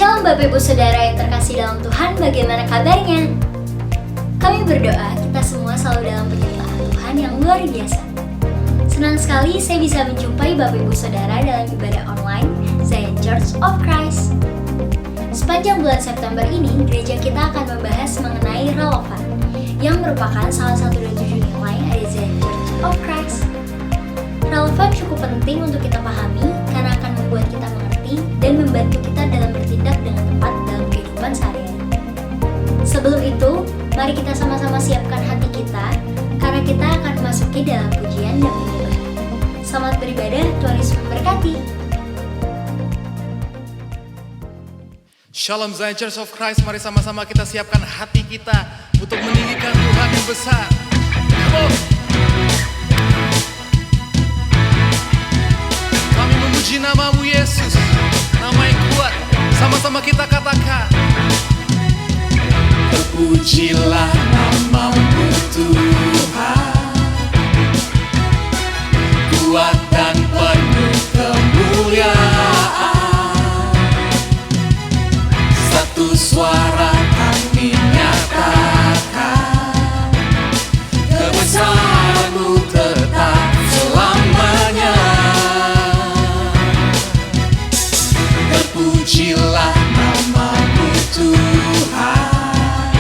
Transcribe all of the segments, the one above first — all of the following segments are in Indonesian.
Shalom Bapak Ibu Saudara yang terkasih dalam Tuhan, bagaimana kabarnya? Kami berdoa kita semua selalu dalam penyertaan Tuhan yang luar biasa. Senang sekali saya bisa menjumpai Bapak Ibu Saudara dalam ibadah online Zion Church of Christ. Sepanjang bulan September ini, gereja kita akan membahas mengenai relevan, yang merupakan salah satu dari 7 nilai dari Zion Church of Christ. Relevan cukup penting untuk kita pahami karena akan membuat kita mengerti dan membantu kita dalam bertindak dengan tepat dalam kehidupan sehari-hari. Sebelum itu, mari kita sama-sama siapkan hati kita karena kita akan memasuki dalam pujian dan penyembahan. Selamat beribadah, Tuhan Yesus memberkati. Shalom Zion Church of Christ, mari sama-sama kita siapkan hati kita untuk meninggikan Tuhan yang besar. Come on. Kami memuji nama-Mu Yesus, nama yang kuat. Sama-sama kita katakan, terpujilah nama-Mu Tuhan, kuat dan penuh kemuliaan. Satu suara kami nyatakan, kebesaran-Mu tetap selamanya. Terpujilah nama-Mu Tuhan,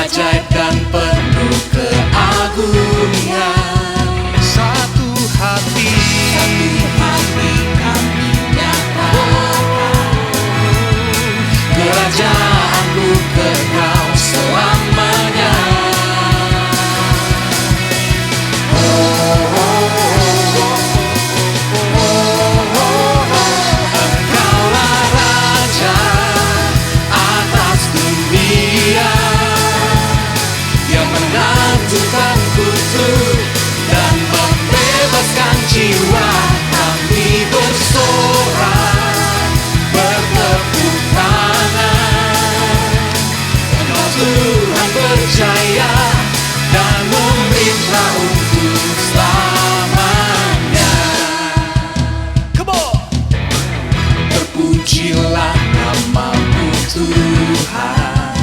ajaib dan penuh keagungan. Satu hati kami nyatakan, kerajaan-Mu kekal selamanya. Engkaulah Raja atas dunia, yang menentukan kutuk dan membebaskan jiwa. Kami bersorak, bertepuk tangan. Engkau Tuhan berjaya dan memerintah untuk selamanya. Kebo, terpujilah nama-Mu Tuhan,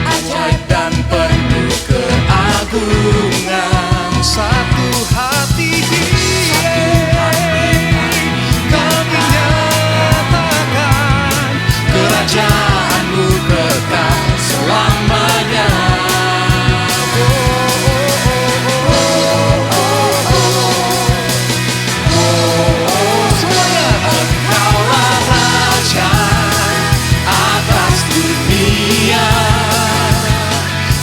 ajaib dan penuh keagungan. Satu hati kami nyatakan, kerajaan-Mu kekal selamanya. Semuanya. Engkaulah Raja atas dunia,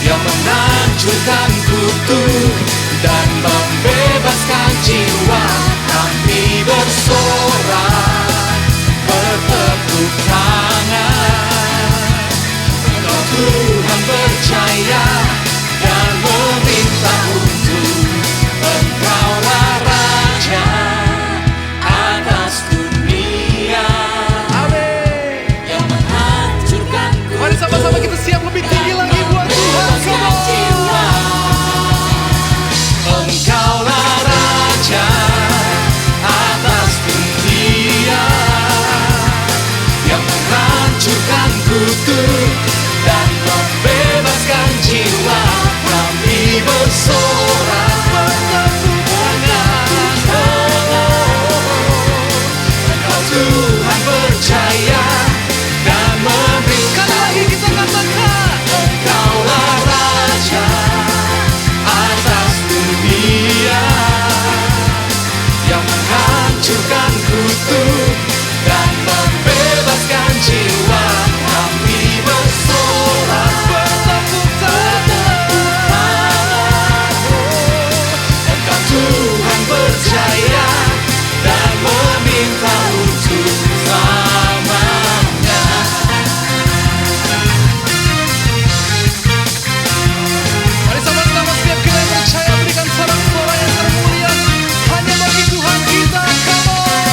yang menghancurkan kutuk dan membebaskan jiwa. Kami bersorak, bertepuk tangan. Engkau Tuhan berjaya dan memerintah untuk. Engkaulah Raja atas dunia, amin, yang menghancurkan kutuk. Mari sama-sama kita siap lebih tinggi lagi buat Tuhan. Engkaulah Raja atas dunia, yang menghancurkan kutuk dan membebaskan jiwa. Kami bersorak, bertepuk tangan. Engkau Tuhan berjaya dan memerintah. Lagi kita katakan, Engkaulah Raja atas dunia, yang menghancurkan kutuk dan membebaskan jiwa. Kami bersorak, bertepuk tangan. Engkau Tuhan berjaya dan meminta untuk selamanya. Mari sama-sama setiap kita yang percaya berikan sorak suara yang termulia hanya bagi Tuhan kita. Come on.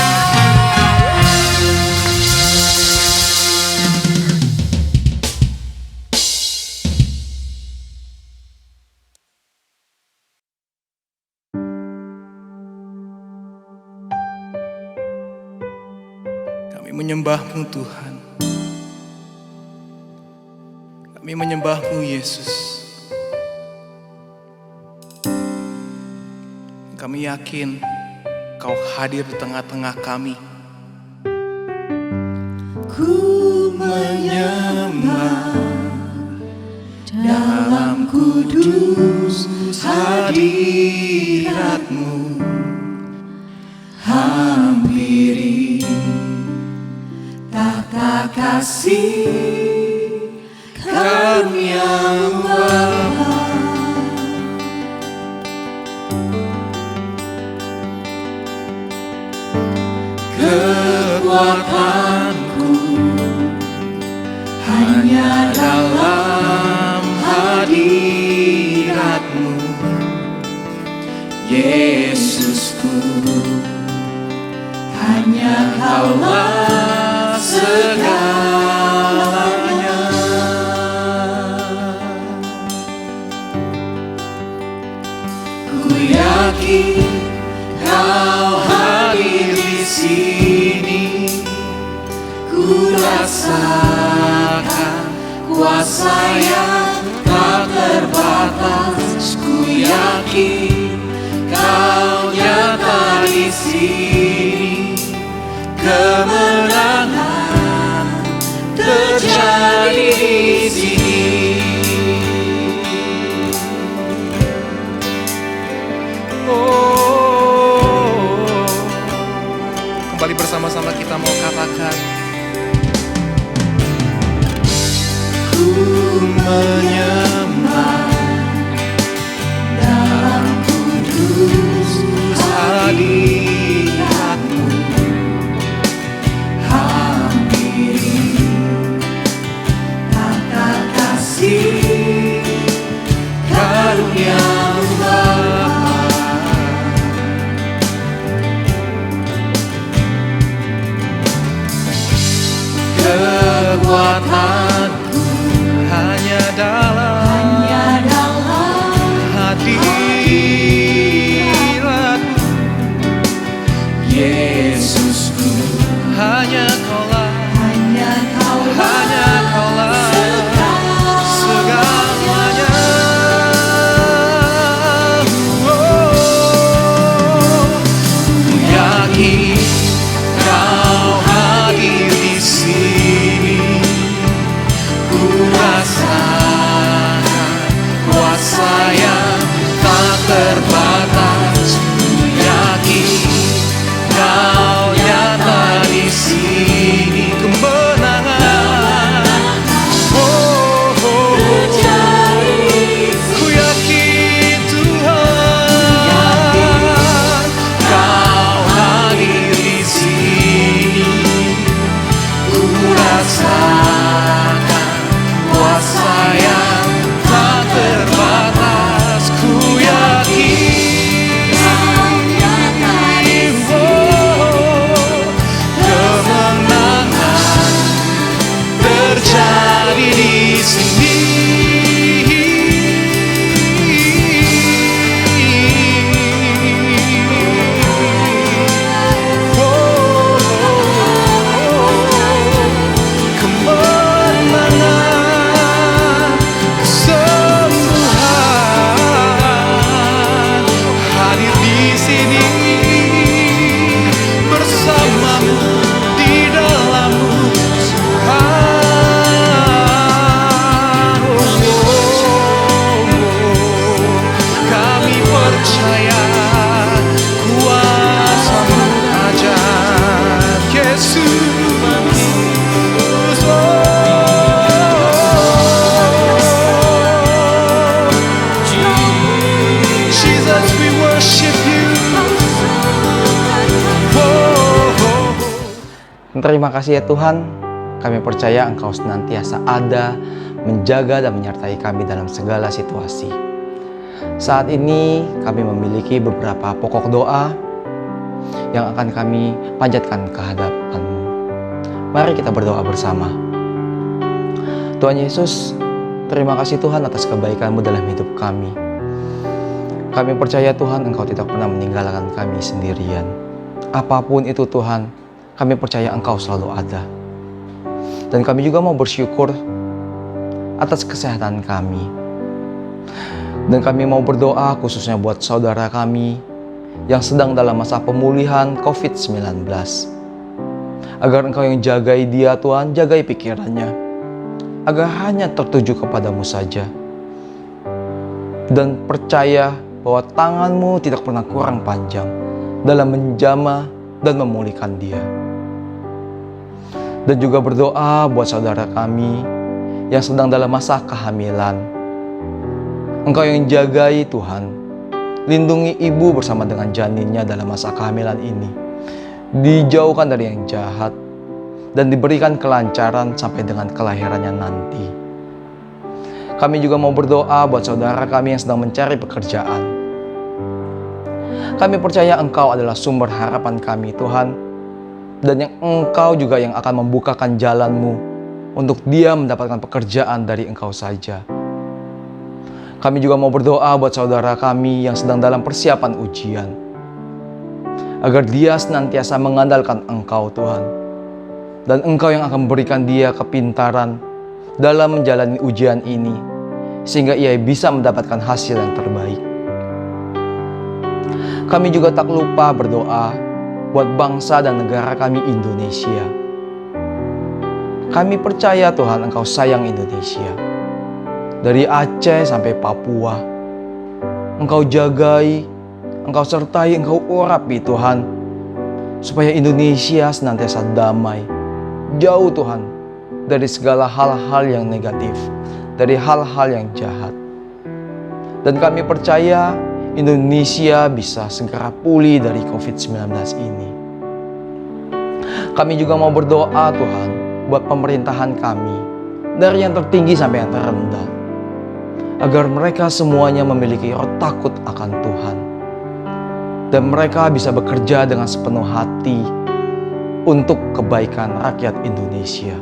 menyembah-Mu Tuhan. Kami menyembah-Mu Yesus. Kami yakin Kau hadir di tengah-tengah kami. Ku menyembah dalam kudus hadirat-Mu, hampiri tahta kasih karunia-Mu Bapa. Kekuatanku hanya dalam hadirat-Mu, Yesusku. Hanya Kaulah segalanya. Ku yakin Kau hadir di sini. Ku rasakan kuasa yang tak terbatas. Ku yakin Kau nyata di sini. Kemenangan terjadi di sini. Oh, kembali bersama-sama kita mau katakan, ku menyembah dalam kudus hadirat-Mu, hampiri tahta kasih karunia-Mu Bapa. Kekuatanku hanya dalam hadirat-Mu, Yesusku. Hanya Kaulah segalanya. Oh, ku yakin Kau hadir di sini. Ku rasakan kuasa yang tak terbatas. Ku yakin Kau nyata di sini. Kemenangan, oh, ku yakin Tuhan Kau hadir di sini. Ku rasakan kuasa yang tak terbatas. Ku yakin, oh, kemenangan terjadi di sini. Oh, kemenangan, kesembuhan hadir di sini. Bersama-Mu, di dalam-Mu, Tuhan. Kami percaya kuasa-Mu ajaib, Yesus. Jesus, we worship You. Terima kasih ya Tuhan, kami percaya Engkau senantiasa ada, menjaga dan menyertai kami dalam segala situasi. Saat ini kami memiliki beberapa pokok doa yang akan kami panjatkan ke hadapan-Mu. Mari kita berdoa bersama. Tuhan Yesus, terima kasih Tuhan atas kebaikan-Mu dalam hidup kami. Kami percaya Tuhan Engkau tidak pernah meninggalkan kami sendirian. Apapun itu Tuhan, kami percaya Engkau selalu ada. Dan kami juga mau bersyukur atas kesehatan kami. Dan kami mau berdoa khususnya buat saudara kami yang sedang dalam masa pemulihan COVID-19. Agar Engkau yang jagai dia Tuhan, jagai pikirannya, agar hanya tertuju kepadamu saja. Dan percaya bahwa tangan-Mu tidak pernah kurang panjang dalam menjamah dan memulihkan dia. Dan juga berdoa buat saudara kami yang sedang dalam masa kehamilan. Engkau yang jagai Tuhan, lindungi ibu bersama dengan janinnya dalam masa kehamilan ini. Dijauhkan dari yang jahat dan diberikan kelancaran sampai dengan kelahirannya nanti. Kami juga mau berdoa buat saudara kami yang sedang mencari pekerjaan. Kami percaya Engkau adalah sumber harapan kami Tuhan, dan yang Engkau juga yang akan membukakan jalan-Mu untuk dia mendapatkan pekerjaan dari Engkau saja. Kami juga mau berdoa buat saudara kami yang sedang dalam persiapan ujian, agar dia senantiasa mengandalkan Engkau Tuhan, dan Engkau yang akan memberikan dia kepintaran dalam menjalani ujian ini, sehingga ia bisa mendapatkan hasil yang terbaik. Kami juga tak lupa berdoa buat bangsa dan negara kami Indonesia. Kami percaya Tuhan Engkau sayang Indonesia. Dari Aceh sampai Papua, Engkau jagai, Engkau sertai, Engkau urapi Tuhan, supaya Indonesia senantiasa damai, jauh Tuhan dari segala hal-hal yang negatif, dari hal-hal yang jahat. Dan kami percaya Indonesia bisa segera pulih dari COVID-19 ini. Kami juga mau berdoa Tuhan buat pemerintahan kami, dari yang tertinggi sampai yang terendah, agar mereka semuanya memiliki roh takut akan Tuhan, dan mereka bisa bekerja dengan sepenuh hati untuk kebaikan rakyat Indonesia.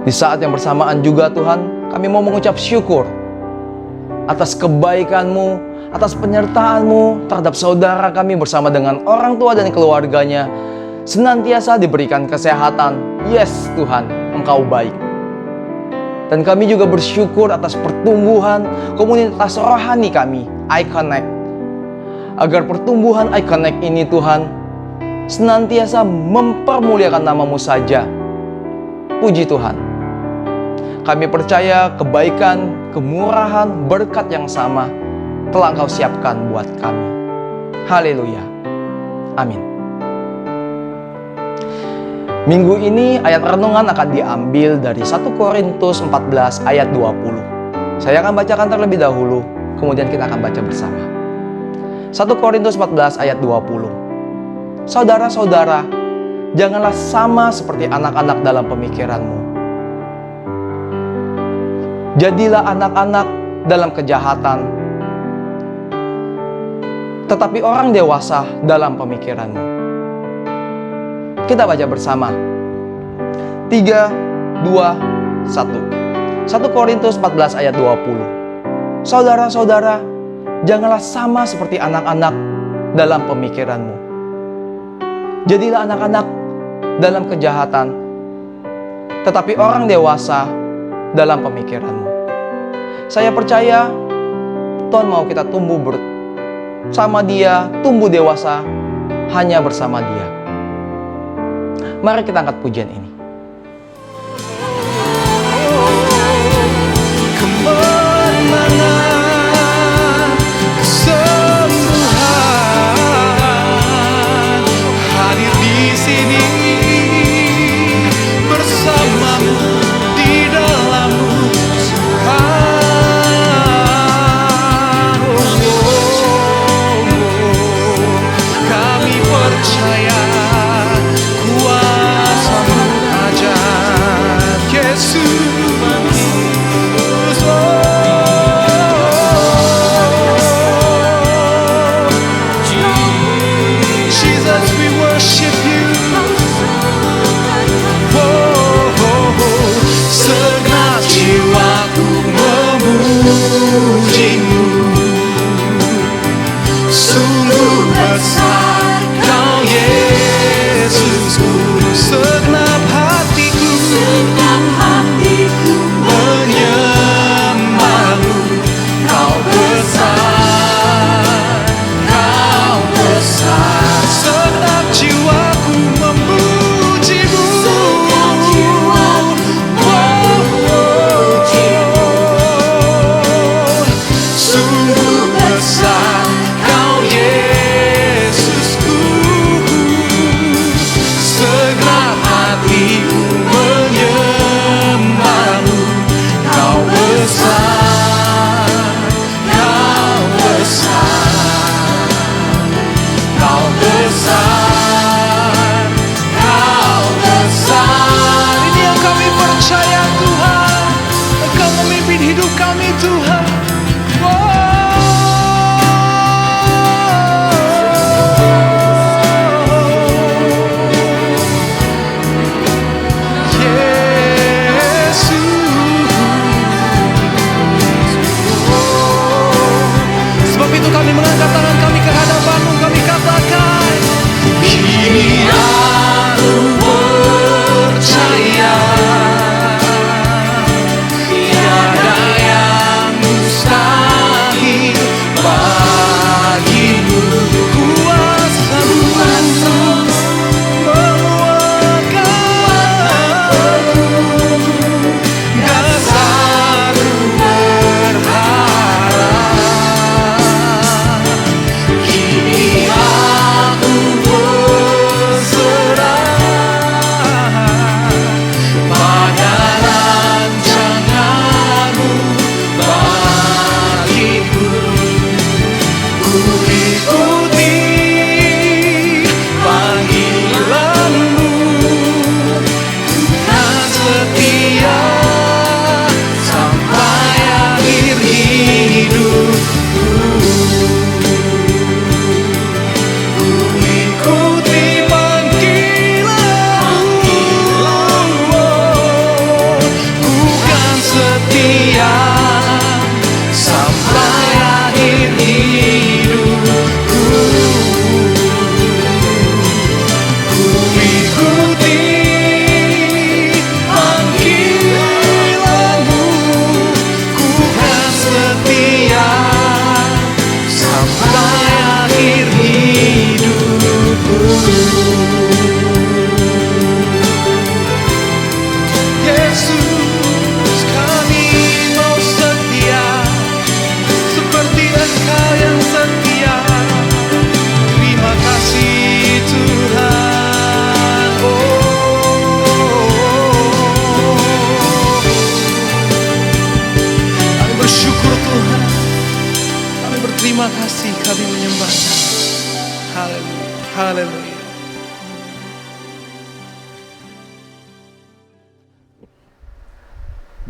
Di saat yang bersamaan juga Tuhan, kami mau mengucap syukur atas kebaikan-Mu, atas penyertaan-Mu terhadap saudara kami bersama dengan orang tua dan keluarganya, senantiasa diberikan kesehatan. Yes Tuhan, Engkau baik. Dan kami juga bersyukur atas pertumbuhan komunitas rohani kami, iConnect. Agar pertumbuhan iConnect ini Tuhan senantiasa mempermuliakan nama-Mu saja. Puji Tuhan. Kami percaya kebaikan, kemurahan, berkat yang sama telah Engkau siapkan buat kami. Haleluya. Amin. Minggu ini ayat renungan akan diambil dari 1 Korintus 14 ayat 20. Saya akan bacakan terlebih dahulu, kemudian kita akan baca bersama. 1 Korintus 14 ayat 20. Saudara-saudara, janganlah sama seperti anak-anak dalam pemikiranmu. Jadilah anak-anak dalam kejahatan, tetapi orang dewasa dalam pemikiranmu. Kita baca bersama. 3, 2, 1. 1 Korintus 14 ayat 20. Saudara-saudara, janganlah sama seperti anak-anak dalam pemikiranmu. Jadilah anak-anak dalam kejahatan, tetapi orang dewasa dalam pemikiranmu. Saya percaya Tuhan mau kita tumbuh bersama Dia, tumbuh dewasa hanya bersama Dia. Mari kita angkat pujian ini. Kemenangan, kesembuhan hadir di sini bersamamu di dalammu Tuhan. Kami percaya kuasa-Mu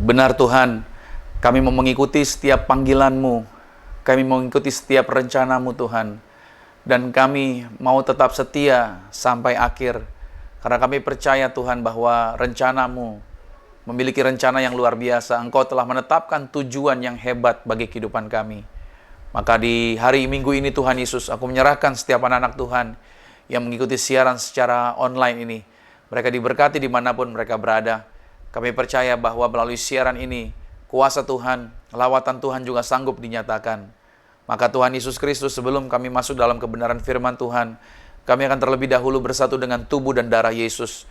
Benar Tuhan, kami mau mengikuti setiap panggilan-Mu, kami mau mengikuti setiap rencana-Mu Tuhan, dan kami mau tetap setia sampai akhir, karena kami percaya Tuhan bahwa rencana-Mu memiliki rencana yang luar biasa. Engkau telah menetapkan tujuan yang hebat bagi kehidupan kami. Maka di hari Minggu ini Tuhan Yesus, aku menyerahkan setiap anak-anak Tuhan yang mengikuti siaran secara online ini. Mereka diberkati dimanapun mereka berada. Kami percaya bahwa melalui siaran ini, kuasa Tuhan, lawatan Tuhan juga sanggup dinyatakan. Maka Tuhan Yesus Kristus, sebelum kami masuk dalam kebenaran firman Tuhan, kami akan terlebih dahulu bersatu dengan tubuh dan darah Yesus.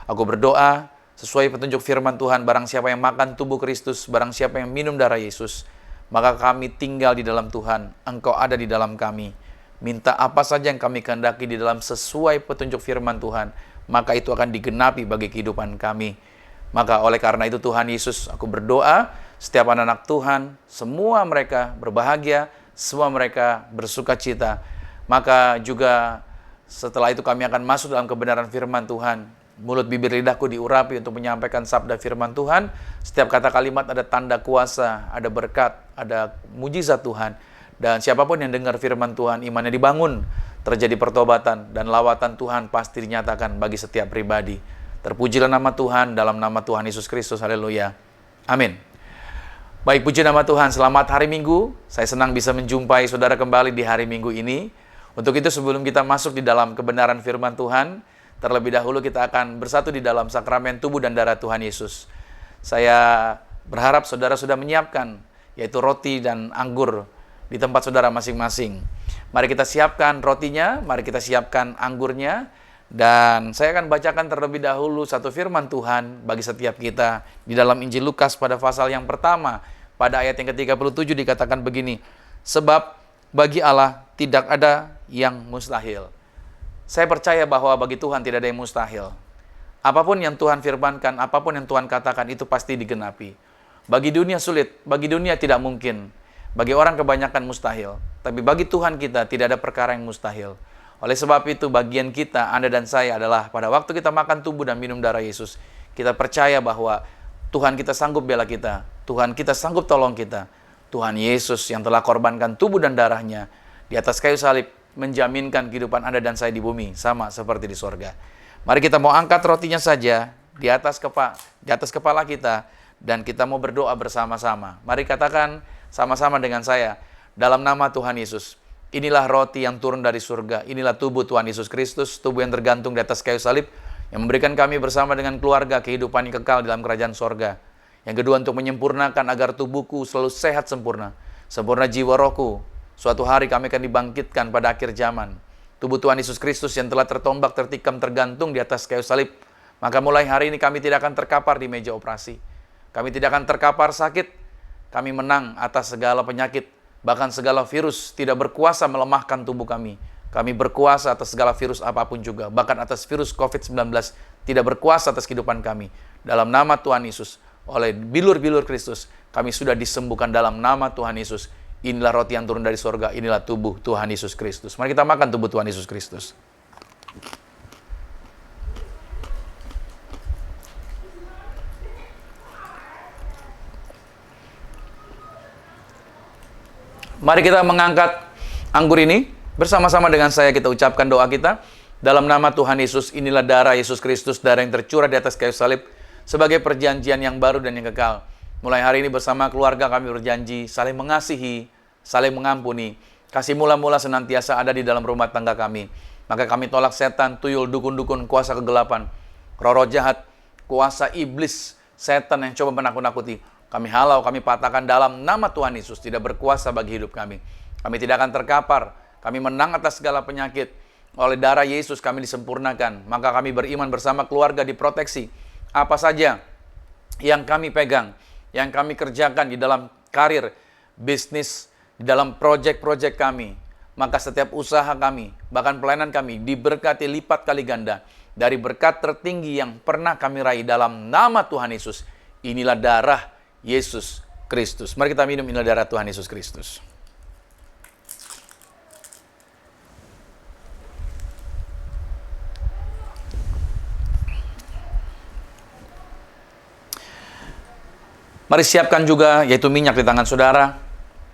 Aku berdoa sesuai petunjuk firman Tuhan, barang siapa yang makan tubuh Kristus, barang siapa yang minum darah Yesus, maka kami tinggal di dalam Tuhan, Engkau ada di dalam kami. Minta apa saja yang kami kehendaki di dalam sesuai petunjuk firman Tuhan, maka itu akan digenapi bagi kehidupan kami. Maka oleh karena itu Tuhan Yesus, aku berdoa setiap anak-anak Tuhan, semua mereka berbahagia, semua mereka bersuka cita. Maka juga setelah itu kami akan masuk dalam kebenaran firman Tuhan. Mulut bibir lidahku diurapi untuk menyampaikan sabda firman Tuhan. Setiap kata kalimat ada tanda kuasa, ada berkat, ada mujizat Tuhan. Dan siapapun yang dengar firman Tuhan, imannya dibangun, terjadi pertobatan, dan lawatan Tuhan pasti dinyatakan bagi setiap pribadi. Terpujilah nama Tuhan dalam nama Tuhan Yesus Kristus. Haleluya. Amin. Baik, puji nama Tuhan. Selamat hari Minggu. Saya senang bisa menjumpai saudara kembali di hari Minggu ini. Untuk itu sebelum kita masuk di dalam kebenaran firman Tuhan, terlebih dahulu kita akan bersatu di dalam sakramen tubuh dan darah Tuhan Yesus. Saya berharap saudara sudah menyiapkan, yaitu roti dan anggur di tempat saudara masing-masing. Mari kita siapkan rotinya, mari kita siapkan anggurnya, dan saya akan bacakan terlebih dahulu satu firman Tuhan bagi setiap kita di dalam Injil Lukas pada pasal yang pertama, pada ayat yang ke-37 dikatakan begini, sebab bagi Allah tidak ada yang mustahil. Saya percaya bahwa bagi Tuhan tidak ada yang mustahil. Apapun yang Tuhan firmankan, apapun yang Tuhan katakan, itu pasti digenapi. Bagi dunia sulit, bagi dunia tidak mungkin. Bagi orang kebanyakan mustahil. Tapi bagi Tuhan kita tidak ada perkara yang mustahil. Oleh sebab itu, bagian kita, Anda dan saya adalah pada waktu kita makan tubuh dan minum darah Yesus, kita percaya bahwa Tuhan kita sanggup bela kita. Tuhan kita sanggup tolong kita. Tuhan Yesus yang telah korbankan tubuh dan darahnya di atas kayu salib, menjaminkan kehidupan Anda dan saya di bumi, sama seperti di sorga. Mari kita mau angkat rotinya saja di atas kepala kita, dan kita mau berdoa bersama-sama. Mari katakan sama-sama dengan saya, dalam nama Tuhan Yesus, inilah roti yang turun dari surga, inilah tubuh Tuhan Yesus Kristus, tubuh yang tergantung di atas kayu salib, yang memberikan kami bersama dengan keluarga kehidupan yang kekal dalam kerajaan sorga. Yang kedua, untuk menyempurnakan agar tubuhku selalu sehat sempurna, sempurna jiwa rohku. Suatu hari kami akan dibangkitkan pada akhir zaman. Tubuh Tuhan Yesus Kristus yang telah tertombak, tertikam, tergantung di atas kayu salib. Maka mulai hari ini kami tidak akan terkapar di meja operasi. Kami tidak akan terkapar sakit. Kami menang atas segala penyakit. Bahkan segala virus tidak berkuasa melemahkan tubuh kami. Kami berkuasa atas segala virus apapun juga. Bahkan atas virus COVID-19 tidak berkuasa atas kehidupan kami. Dalam nama Tuhan Yesus, oleh bilur-bilur Kristus, kami sudah disembuhkan dalam nama Tuhan Yesus. Inilah roti yang turun dari sorga, inilah tubuh Tuhan Yesus Kristus. Mari kita makan tubuh Tuhan Yesus Kristus. Mari kita mengangkat anggur ini. Bersama-sama dengan saya kita ucapkan doa kita. Dalam nama Tuhan Yesus, inilah darah Yesus Kristus, darah yang tercurah di atas kayu salib, sebagai perjanjian yang baru dan yang kekal. Mulai hari ini bersama keluarga kami berjanji saling mengasihi, saling mengampuni. Kasih mula-mula senantiasa ada di dalam rumah tangga kami. Maka kami tolak setan, tuyul, dukun-dukun, kuasa kegelapan, roh-roh jahat, kuasa iblis, setan yang coba menakut-nakuti. Kami halau, kami patahkan dalam nama Tuhan Yesus, tidak berkuasa bagi hidup kami. Kami tidak akan terkapar, kami menang atas segala penyakit. Oleh darah Yesus kami disempurnakan. Maka kami beriman bersama keluarga diproteksi. Apa saja yang kami pegang, yang kami kerjakan di dalam karir, bisnis, di dalam proyek-proyek kami, maka setiap usaha kami, bahkan pelayanan kami, diberkati lipat kali ganda dari berkat tertinggi yang pernah kami raih dalam nama Tuhan Yesus. Inilah darah Yesus Kristus. Mari kita minum, inilah darah Tuhan Yesus Kristus. Mari siapkan juga yaitu minyak di tangan saudara.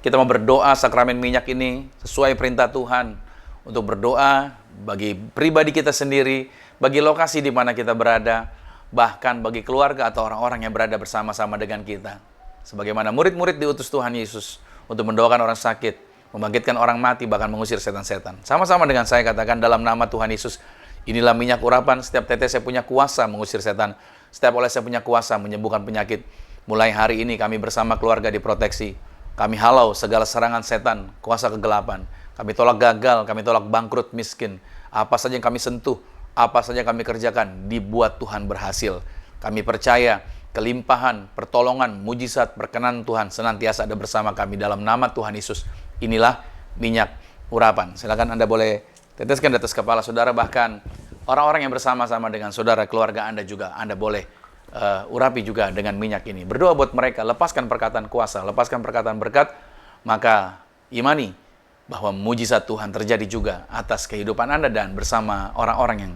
Kita mau berdoa sakramen minyak ini sesuai perintah Tuhan untuk berdoa bagi pribadi kita sendiri, bagi lokasi di mana kita berada, bahkan bagi keluarga atau orang-orang yang berada bersama-sama dengan kita. Sebagaimana murid-murid diutus Tuhan Yesus untuk mendoakan orang sakit, membangkitkan orang mati, bahkan mengusir setan-setan. Sama-sama dengan saya katakan dalam nama Tuhan Yesus, inilah minyak urapan, setiap tetes saya punya kuasa mengusir setan, setiap oles saya punya kuasa menyembuhkan penyakit. Mulai hari ini kami bersama keluarga diproteksi. Kami halau segala serangan setan, kuasa kegelapan. Kami tolak gagal, kami tolak bangkrut miskin. Apa saja yang kami sentuh, apa saja yang kami kerjakan, dibuat Tuhan berhasil. Kami percaya kelimpahan, pertolongan, mujizat, berkenan Tuhan senantiasa ada bersama kami dalam nama Tuhan Yesus. Inilah minyak urapan. Silakan Anda boleh teteskan di atas kepala saudara, bahkan orang-orang yang bersama-sama dengan saudara, keluarga Anda juga, Anda boleh urapi juga dengan minyak ini. Berdoa buat mereka, lepaskan perkataan kuasa, lepaskan perkataan berkat, maka imani bahwa mujizat Tuhan terjadi juga atas kehidupan Anda dan bersama orang-orang yang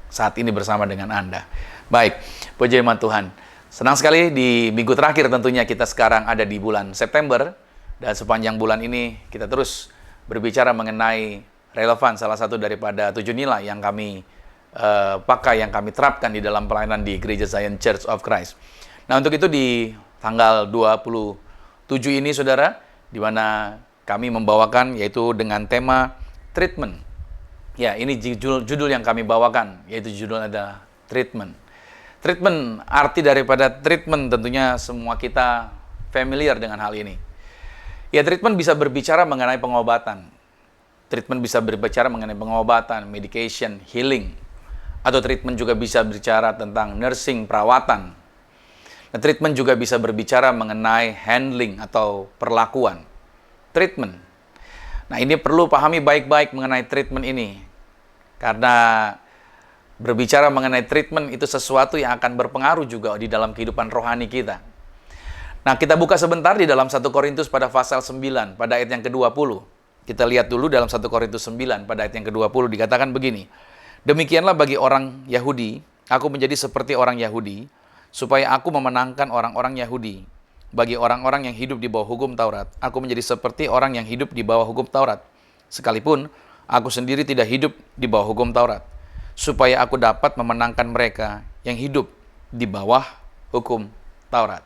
saat ini bersama dengan Anda. Baik, puji firman Tuhan. Senang sekali di minggu terakhir tentunya kita sekarang ada di bulan September, dan sepanjang bulan ini kita terus berbicara mengenai relevan salah satu daripada 7 nilai yang kami pakai, yang kami terapkan di dalam pelayanan di Gereja Zion Church of Christ. Nah, untuk itu di tanggal 27 ini saudara, di mana kami membawakan yaitu dengan tema treatment. Ya, ini judul yang kami bawakan, yaitu judul adalah treatment. Treatment, arti daripada treatment tentunya semua kita familiar dengan hal ini. Ya, treatment bisa berbicara mengenai pengobatan. Treatment bisa berbicara mengenai pengobatan, medication, healing. Atau treatment juga bisa berbicara tentang nursing, perawatan. Nah, treatment juga bisa berbicara mengenai handling atau perlakuan. Treatment. Nah, ini perlu pahami baik-baik mengenai treatment ini. Karena berbicara mengenai treatment itu sesuatu yang akan berpengaruh juga di dalam kehidupan rohani kita. Nah, kita buka sebentar di dalam 1 Korintus pada pasal 9, pada ayat yang ke-20. Kita lihat dulu dalam 1 Korintus 9, pada ayat yang ke-20 dikatakan begini. Demikianlah bagi orang Yahudi, aku menjadi seperti orang Yahudi, supaya aku memenangkan orang-orang Yahudi. Bagi orang-orang yang hidup di bawah hukum Taurat, aku menjadi seperti orang yang hidup di bawah hukum Taurat. Sekalipun aku sendiri tidak hidup di bawah hukum Taurat, supaya aku dapat memenangkan mereka yang hidup di bawah hukum Taurat.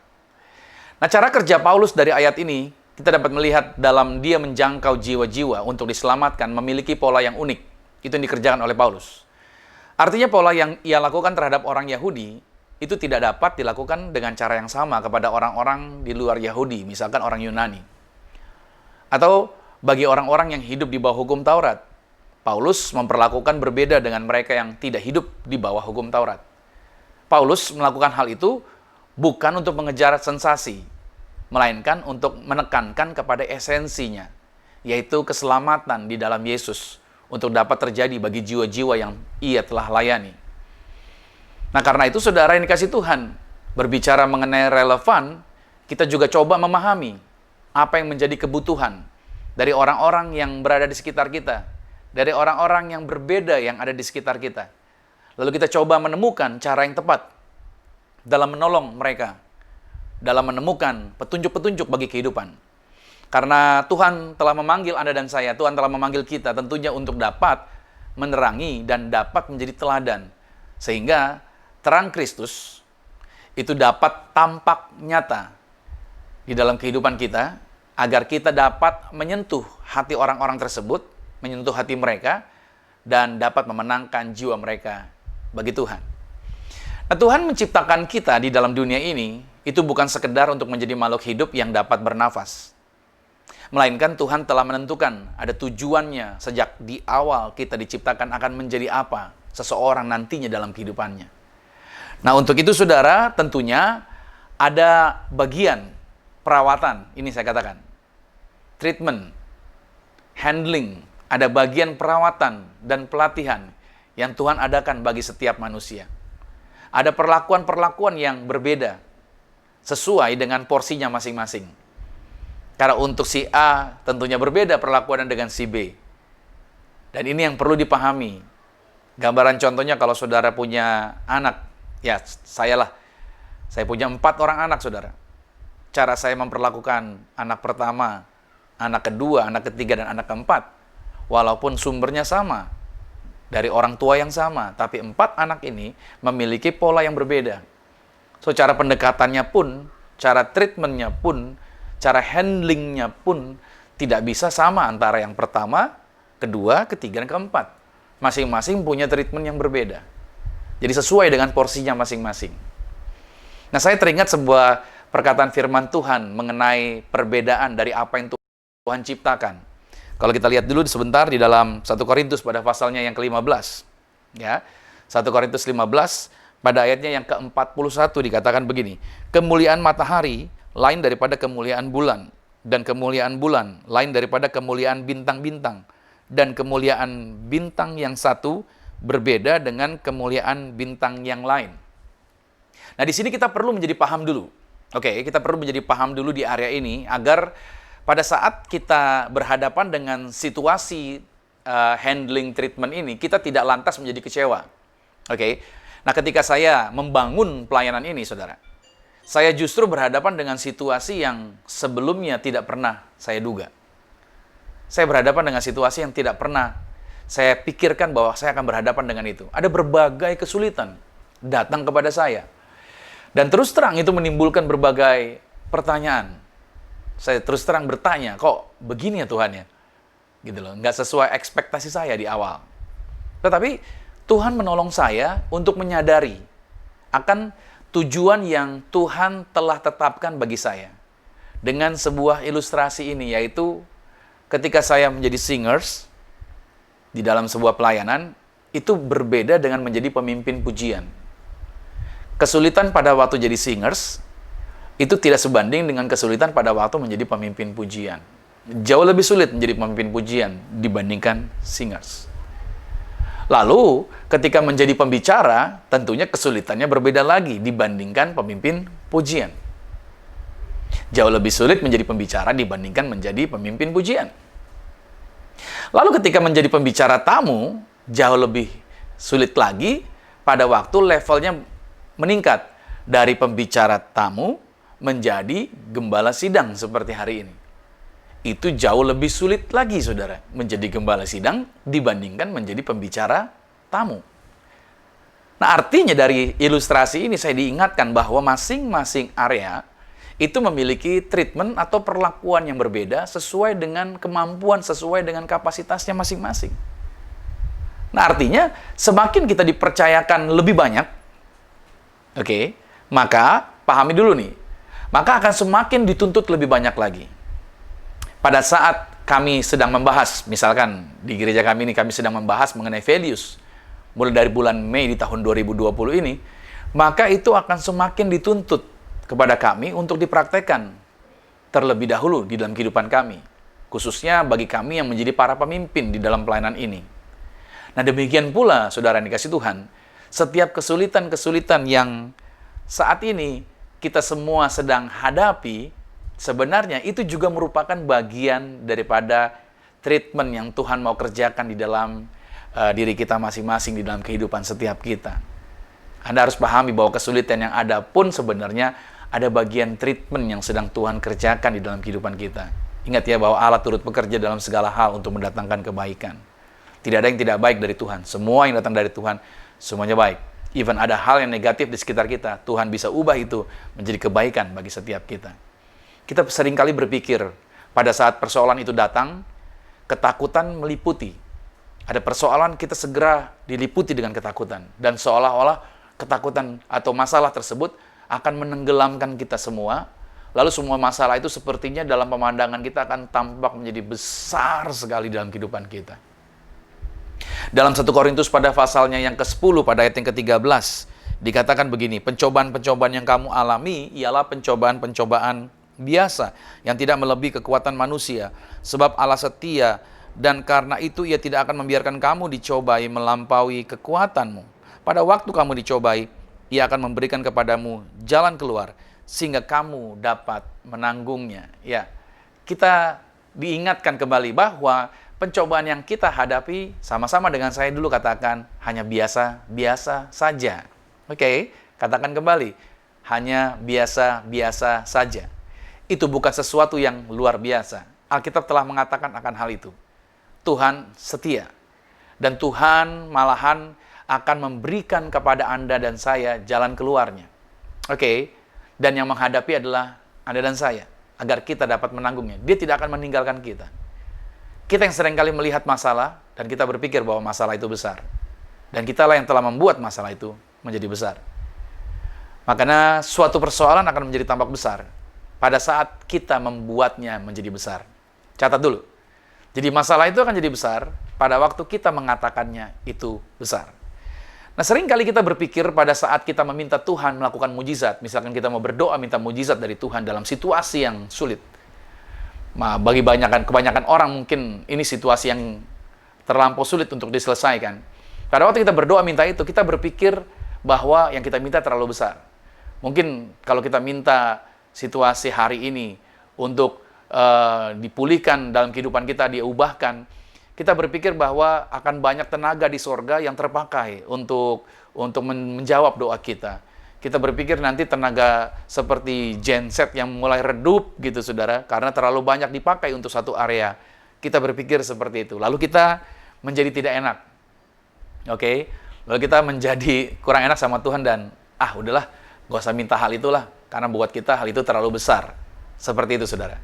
Nah, cara kerja Paulus dari ayat ini, kita dapat melihat dalam dia menjangkau jiwa-jiwa untuk diselamatkan, memiliki pola yang unik. Itu yang dikerjakan oleh Paulus. Artinya pola yang ia lakukan terhadap orang Yahudi, itu tidak dapat dilakukan dengan cara yang sama kepada orang-orang di luar Yahudi, misalkan orang Yunani. Atau bagi orang-orang yang hidup di bawah hukum Taurat, Paulus memperlakukan berbeda dengan mereka yang tidak hidup di bawah hukum Taurat. Paulus melakukan hal itu bukan untuk mengejar sensasi, melainkan untuk menekankan kepada esensinya, yaitu keselamatan di dalam Yesus, untuk dapat terjadi bagi jiwa-jiwa yang ia telah layani. Nah, karena itu saudara yang dikasih Tuhan, berbicara mengenai relevan, kita juga coba memahami apa yang menjadi kebutuhan dari orang-orang yang berada di sekitar kita, dari orang-orang yang berbeda yang ada di sekitar kita. Lalu kita coba menemukan cara yang tepat dalam menolong mereka, dalam menemukan petunjuk-petunjuk bagi kehidupan. Karena Tuhan telah memanggil Anda dan saya, Tuhan telah memanggil kita tentunya untuk dapat menerangi dan dapat menjadi teladan. Sehingga terang Kristus itu dapat tampak nyata di dalam kehidupan kita, agar kita dapat menyentuh hati orang-orang tersebut, menyentuh hati mereka, dan dapat memenangkan jiwa mereka bagi Tuhan. Nah, Tuhan menciptakan kita di dalam dunia ini, itu bukan sekedar untuk menjadi makhluk hidup yang dapat bernafas. Melainkan Tuhan telah menentukan ada tujuannya sejak di awal kita diciptakan akan menjadi apa seseorang nantinya dalam kehidupannya. Nah, untuk itu saudara, tentunya ada bagian perawatan, ini saya katakan, treatment, handling, ada bagian perawatan dan pelatihan yang Tuhan adakan bagi setiap manusia. Ada perlakuan-perlakuan yang berbeda, sesuai dengan porsinya masing-masing. Karena untuk si A tentunya berbeda perlakuannya dengan si B. Dan ini yang perlu dipahami. Gambaran contohnya kalau saudara punya anak, ya saya punya 4 orang anak saudara. cara saya memperlakukan anak pertama, anak kedua, anak ketiga, dan anak keempat, walaupun sumbernya sama, dari orang tua yang sama, tapi 4 anak ini memiliki pola yang berbeda. So, cara pendekatannya pun, cara treatmentnya pun, cara handlingnya pun tidak bisa sama antara yang pertama, kedua, ketiga, dan keempat. Masing-masing punya treatment yang berbeda. Jadi sesuai dengan porsinya masing-masing. Nah, saya teringat sebuah perkataan firman Tuhan mengenai perbedaan dari apa yang Tuhan ciptakan. Kalau kita lihat dulu sebentar di dalam 1 Korintus pada pasalnya yang ke-15. Ya, 1 Korintus 15 pada ayatnya yang ke-41 dikatakan begini. Kemuliaan matahari lain daripada kemuliaan bulan. Dan kemuliaan bulan lain daripada kemuliaan bintang-bintang. Dan kemuliaan bintang yang satu berbeda dengan kemuliaan bintang yang lain. Nah, di sini kita perlu menjadi paham dulu. Oke, kita perlu menjadi paham dulu di area ini agar pada saat kita berhadapan dengan situasi handling treatment ini, kita tidak lantas menjadi kecewa. Oke, nah ketika saya membangun pelayanan ini, saudara, saya justru berhadapan dengan situasi yang sebelumnya tidak pernah saya duga. Saya berhadapan dengan situasi yang tidak pernah saya pikirkan bahwa saya akan berhadapan dengan itu. Ada berbagai kesulitan datang kepada saya. Dan terus terang itu menimbulkan berbagai pertanyaan. Saya terus terang bertanya, kok begini ya Tuhan ya? Gitu loh, nggak sesuai ekspektasi saya di awal. Tetapi Tuhan menolong saya untuk menyadari akan tujuan yang Tuhan telah tetapkan bagi saya. Dengan sebuah ilustrasi ini, yaitu ketika saya menjadi singers di dalam sebuah pelayanan, itu berbeda dengan menjadi pemimpin pujian. Kesulitan pada waktu jadi singers itu tidak sebanding dengan kesulitan pada waktu menjadi pemimpin pujian. Jauh lebih sulit menjadi pemimpin pujian dibandingkan singers. Lalu, ketika menjadi pembicara, tentunya kesulitannya berbeda lagi dibandingkan pemimpin pujian. Jauh lebih sulit menjadi pembicara dibandingkan menjadi pemimpin pujian. Lalu ketika menjadi pembicara tamu, jauh lebih sulit lagi pada waktu levelnya meningkat dari pembicara tamu menjadi gembala sidang seperti hari ini. Itu jauh lebih sulit lagi, saudara, menjadi gembala sidang dibandingkan menjadi pembicara tamu. Nah, artinya dari ilustrasi ini saya diingatkan bahwa masing-masing area itu memiliki treatment atau perlakuan yang berbeda sesuai dengan kemampuan, sesuai dengan kapasitasnya masing-masing. Nah, artinya semakin kita dipercayakan lebih banyak, oke, maka pahami dulu nih, maka akan semakin dituntut lebih banyak lagi. Pada saat kami sedang membahas, misalkan di gereja kami ini kami sedang membahas mengenai values, mulai dari bulan Mei di tahun 2020 ini, maka itu akan semakin dituntut kepada kami untuk dipraktekkan terlebih dahulu di dalam kehidupan kami, khususnya bagi kami yang menjadi para pemimpin di dalam pelayanan ini. Nah, demikian pula, saudara yang dikasih Tuhan, setiap kesulitan-kesulitan yang saat ini kita semua sedang hadapi, sebenarnya itu juga merupakan bagian daripada treatment yang Tuhan mau kerjakan di dalam diri kita masing-masing, di dalam kehidupan setiap kita. Anda harus pahami bahwa kesulitan yang ada pun sebenarnya ada bagian treatment yang sedang Tuhan kerjakan di dalam kehidupan kita. Ingat ya bahwa Allah turut bekerja dalam segala hal untuk mendatangkan kebaikan. Tidak ada yang tidak baik dari Tuhan. Semua yang datang dari Tuhan, semuanya baik. Even ada hal yang negatif di sekitar kita, Tuhan bisa ubah itu menjadi kebaikan bagi setiap kita. Kita seringkali berpikir, pada saat persoalan itu datang, ketakutan meliputi. Ada persoalan, kita segera diliputi dengan ketakutan. Dan seolah-olah ketakutan atau masalah tersebut akan menenggelamkan kita semua. Lalu semua masalah itu sepertinya dalam pemandangan kita akan tampak menjadi besar sekali dalam kehidupan kita. Dalam 1 Korintus pada pasalnya yang ke-10 pada ayat yang ke-13 dikatakan begini, pencobaan-pencobaan yang kamu alami ialah pencobaan-pencobaan biasa yang tidak melebihi kekuatan manusia, sebab Allah setia dan karena itu Ia tidak akan membiarkan kamu dicobai melampaui kekuatanmu. Pada waktu kamu dicobai, Ia akan memberikan kepadamu jalan keluar sehingga kamu dapat menanggungnya. Ya, kita diingatkan kembali bahwa pencobaan yang kita hadapi sama-sama dengan saya dulu katakan hanya biasa-biasa saja. Oke, katakan kembali, hanya biasa-biasa saja. itu bukan sesuatu yang luar biasa. Alkitab telah mengatakan akan hal itu. Tuhan setia. Dan Tuhan malahan akan memberikan kepada Anda dan saya jalan keluarnya. Oke, dan yang menghadapi adalah Anda dan saya, agar kita dapat menanggungnya. Dia tidak akan meninggalkan kita. Kita yang seringkali melihat masalah, dan kita berpikir bahwa masalah itu besar. Dan kitalah yang telah membuat masalah itu menjadi besar. Makanya suatu persoalan akan menjadi tampak besar pada saat kita membuatnya menjadi besar. Catat dulu. Jadi masalah itu akan jadi besar pada waktu kita mengatakannya itu besar. Nah, sering kali kita berpikir pada saat kita meminta Tuhan melakukan mujizat. Misalkan kita mau berdoa minta mujizat dari Tuhan dalam situasi yang sulit. Nah, bagi kebanyakan orang mungkin ini situasi yang terlampau sulit untuk diselesaikan. Pada waktu kita berdoa minta itu, kita berpikir bahwa yang kita minta terlalu besar. Mungkin kalau kita minta situasi hari ini untuk dipulihkan dalam kehidupan kita, diubahkan, kita berpikir bahwa akan banyak tenaga di sorga yang terpakai untuk menjawab doa kita. Kita berpikir nanti tenaga seperti genset yang mulai redup gitu saudara, karena terlalu banyak dipakai untuk satu area. Kita berpikir seperti itu. Lalu kita menjadi tidak enak. Oke? Lalu kita menjadi kurang enak sama Tuhan dan udahlah, gak usah minta hal itulah, karena buat kita hal itu terlalu besar. Seperti itu saudara.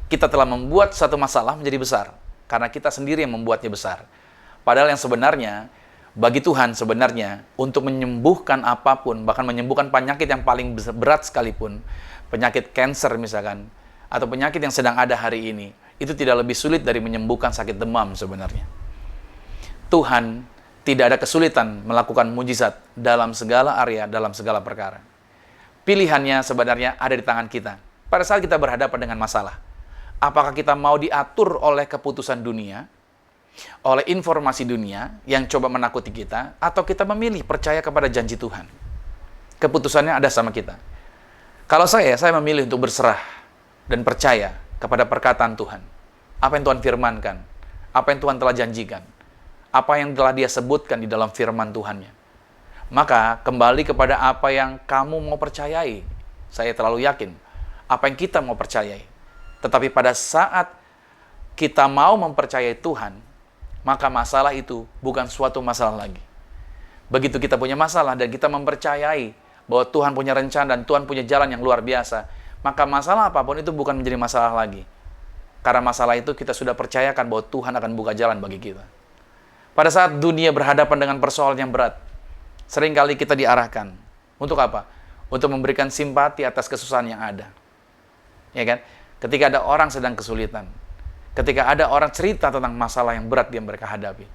Kita telah membuat satu masalah menjadi besar, karena kita sendiri yang membuatnya besar. Padahal yang sebenarnya, bagi Tuhan sebenarnya, untuk menyembuhkan apapun, bahkan menyembuhkan penyakit yang paling berat sekalipun, penyakit kanker misalkan, atau penyakit yang sedang ada hari ini, itu tidak lebih sulit dari menyembuhkan sakit demam sebenarnya. Tuhan tidak ada kesulitan melakukan mujizat dalam segala area, dalam segala perkara. Pilihannya sebenarnya ada di tangan kita. Pada saat kita berhadapan dengan masalah, apakah kita mau diatur oleh keputusan dunia, oleh informasi dunia yang coba menakuti kita, atau kita memilih percaya kepada janji Tuhan? Keputusannya ada sama kita. Kalau saya memilih untuk berserah dan percaya kepada perkataan Tuhan. Apa yang Tuhan firmankan, apa yang Tuhan telah janjikan, apa yang telah Dia sebutkan di dalam firman Tuhannya. Maka kembali kepada apa yang kamu mau percayai. Saya terlalu yakin apa yang kita mau percayai. Tetapi pada saat kita mau mempercayai Tuhan, maka masalah itu bukan suatu masalah lagi. Begitu kita punya masalah dan kita mempercayai bahwa Tuhan punya rencana dan Tuhan punya jalan yang luar biasa, maka masalah apapun itu bukan menjadi masalah lagi. Karena masalah itu kita sudah percayakan bahwa Tuhan akan buka jalan bagi kita. Pada saat dunia berhadapan dengan persoalan yang berat, seringkali kita diarahkan. Untuk apa? Untuk memberikan simpati atas kesusahan yang ada. Ya kan? Ketika ada orang sedang kesulitan, ketika ada orang cerita tentang masalah yang berat yang mereka hadapi,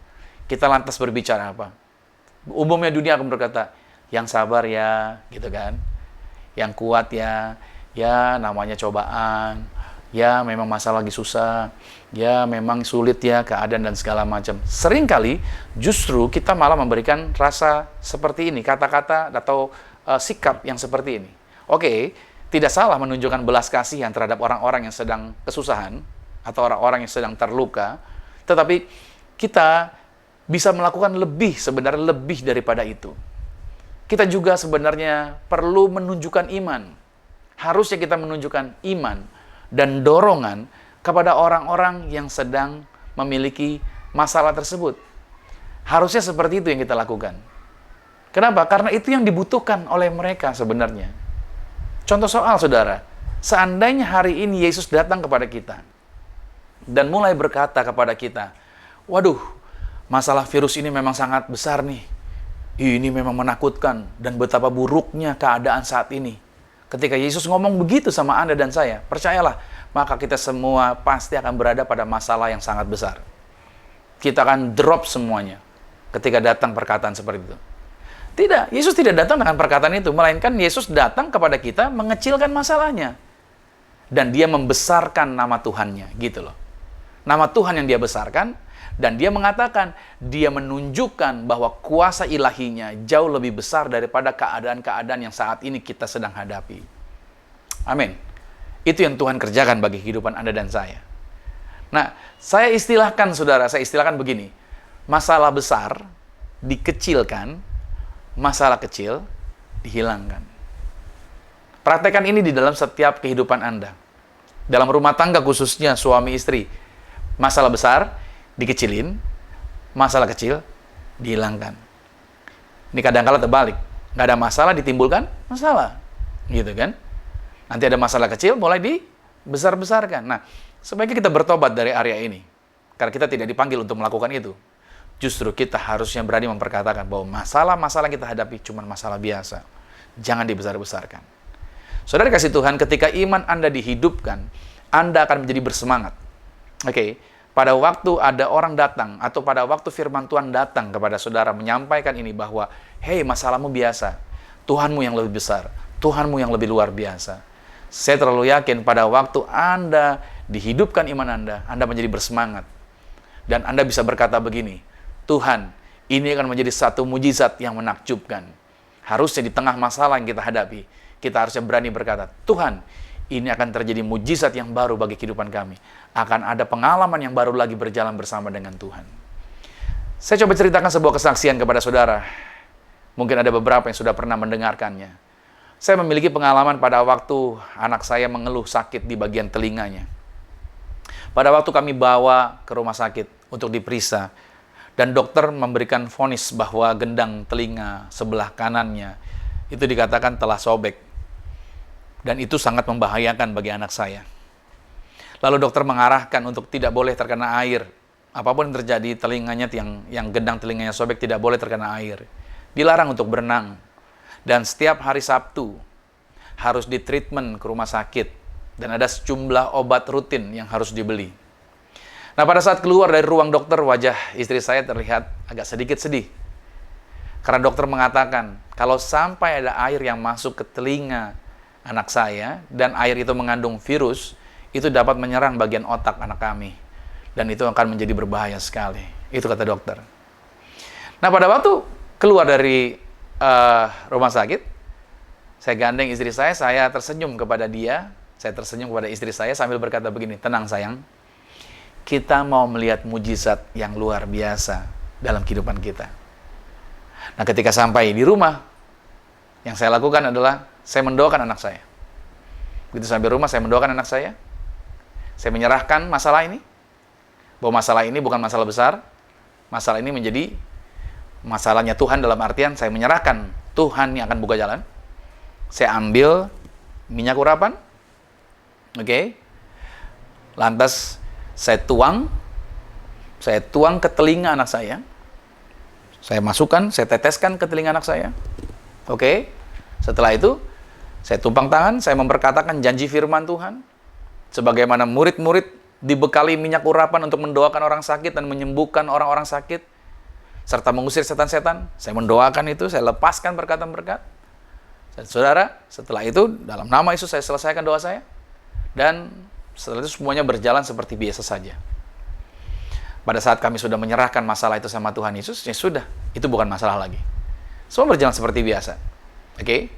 kita lantas berbicara apa? Umumnya dunia akan berkata, yang sabar ya, gitu kan? Yang kuat ya, ya namanya cobaan, ya memang masalah lagi susah, ya memang sulit ya keadaan dan segala macam. Seringkali justru kita malah memberikan rasa seperti ini, kata-kata atau sikap yang seperti ini. Oke, tidak salah menunjukkan belas kasihan terhadap orang-orang yang sedang kesusahan atau orang-orang yang sedang terluka, tetapi kita bisa melakukan sebenarnya lebih daripada itu. Kita juga sebenarnya perlu menunjukkan iman. Harusnya kita menunjukkan iman dan dorongan kepada orang-orang yang sedang memiliki masalah tersebut. Harusnya seperti itu yang kita lakukan. Kenapa? Karena itu yang dibutuhkan oleh mereka sebenarnya. Contoh soal, saudara, seandainya hari ini Yesus datang kepada kita dan mulai berkata kepada kita, waduh, masalah virus ini memang sangat besar nih. Ini memang menakutkan dan betapa buruknya keadaan saat ini. Ketika Yesus ngomong begitu sama Anda dan saya, percayalah, maka kita semua pasti akan berada pada masalah yang sangat besar. Kita akan drop semuanya ketika datang perkataan seperti itu. Tidak, Yesus tidak datang dengan perkataan itu, melainkan Yesus datang kepada kita mengecilkan masalahnya. Dan Dia membesarkan nama Tuhannya, gitu loh. Nama Tuhan yang Dia besarkan, dan Dia mengatakan, Dia menunjukkan bahwa kuasa ilahinya jauh lebih besar daripada keadaan-keadaan yang saat ini kita sedang hadapi. Amin. Itu yang Tuhan kerjakan bagi kehidupan Anda dan saya. Nah, saya istilahkan, saudara, begini. Masalah besar dikecilkan, masalah kecil dihilangkan. Praktekkan ini di dalam setiap kehidupan Anda. Dalam rumah tangga khususnya suami istri, masalah besar dikecilin, masalah kecil dihilangkan. Ini kadang-kala terbalik. Nggak ada masalah ditimbulkan masalah. Gitu kan? Nanti ada masalah kecil mulai dibesar-besarkan. Nah, sebaiknya kita bertobat dari area ini. Karena kita tidak dipanggil untuk melakukan itu. Justru kita harusnya berani memperkatakan bahwa masalah-masalah yang kita hadapi cuma masalah biasa. Jangan dibesar-besarkan. Saudara kasih Tuhan, ketika iman Anda dihidupkan, Anda akan menjadi bersemangat. Oke, pada waktu ada orang datang, atau pada waktu firman Tuhan datang kepada saudara menyampaikan ini bahwa, hei, masalahmu biasa, Tuhanmu yang lebih besar, Tuhanmu yang lebih luar biasa. Saya terlalu yakin pada waktu Anda dihidupkan iman Anda menjadi bersemangat. Dan Anda bisa berkata begini, Tuhan, ini akan menjadi satu mujizat yang menakjubkan. Harusnya di tengah masalah yang kita hadapi, kita harusnya berani berkata, Tuhan, ini akan terjadi mujizat yang baru bagi kehidupan kami. Akan ada pengalaman yang baru lagi berjalan bersama dengan Tuhan. Saya coba ceritakan sebuah kesaksian kepada saudara. Mungkin ada beberapa yang sudah pernah mendengarkannya. Saya memiliki pengalaman pada waktu anak saya mengeluh sakit di bagian telinganya. Pada waktu kami bawa ke rumah sakit untuk diperiksa, dan dokter memberikan vonis bahwa gendang telinga sebelah kanannya itu dikatakan telah sobek. Dan itu sangat membahayakan bagi anak saya. Lalu dokter mengarahkan untuk tidak boleh terkena air. Apapun yang terjadi, telinganya yang gendang telinganya sobek tidak boleh terkena air. Dilarang untuk berenang. Dan setiap hari Sabtu harus ditreatment ke rumah sakit. Dan ada sejumlah obat rutin yang harus dibeli. Nah, pada saat keluar dari ruang dokter, wajah istri saya terlihat agak sedikit sedih. Karena dokter mengatakan, kalau sampai ada air yang masuk ke telinga anak saya, dan air itu mengandung virus, itu dapat menyerang bagian otak anak kami. Dan itu akan menjadi berbahaya sekali. Itu kata dokter. Nah, pada waktu keluar dari rumah sakit, saya gandeng istri saya tersenyum kepada dia, saya tersenyum kepada istri saya sambil berkata begini, tenang sayang, kita mau melihat mujizat yang luar biasa dalam kehidupan kita. Nah, ketika sampai di rumah, yang saya lakukan adalah saya mendoakan anak saya. Begitu sampai rumah, saya mendoakan anak saya. Saya menyerahkan masalah ini. Bahwa masalah ini bukan masalah besar. Masalah ini menjadi masalahnya Tuhan, dalam artian saya menyerahkan Tuhan yang akan buka jalan. Saya ambil minyak urapan. Oke. Lantas saya tuang ke telinga anak saya. Saya masukkan, saya teteskan ke telinga anak saya. Oke. Setelah itu, saya tumpang tangan, saya memperkatakan janji firman Tuhan. Sebagaimana murid-murid dibekali minyak urapan untuk mendoakan orang sakit dan menyembuhkan orang-orang sakit, serta mengusir setan-setan, saya mendoakan itu, saya lepaskan berkatan berkat. Saudara, setelah itu, dalam nama Yesus saya selesaikan doa saya. Dan setelah itu semuanya berjalan seperti biasa saja. Pada saat kami sudah menyerahkan masalah itu sama Tuhan Yesus, ya sudah, itu bukan masalah lagi. Semua berjalan seperti biasa. Oke?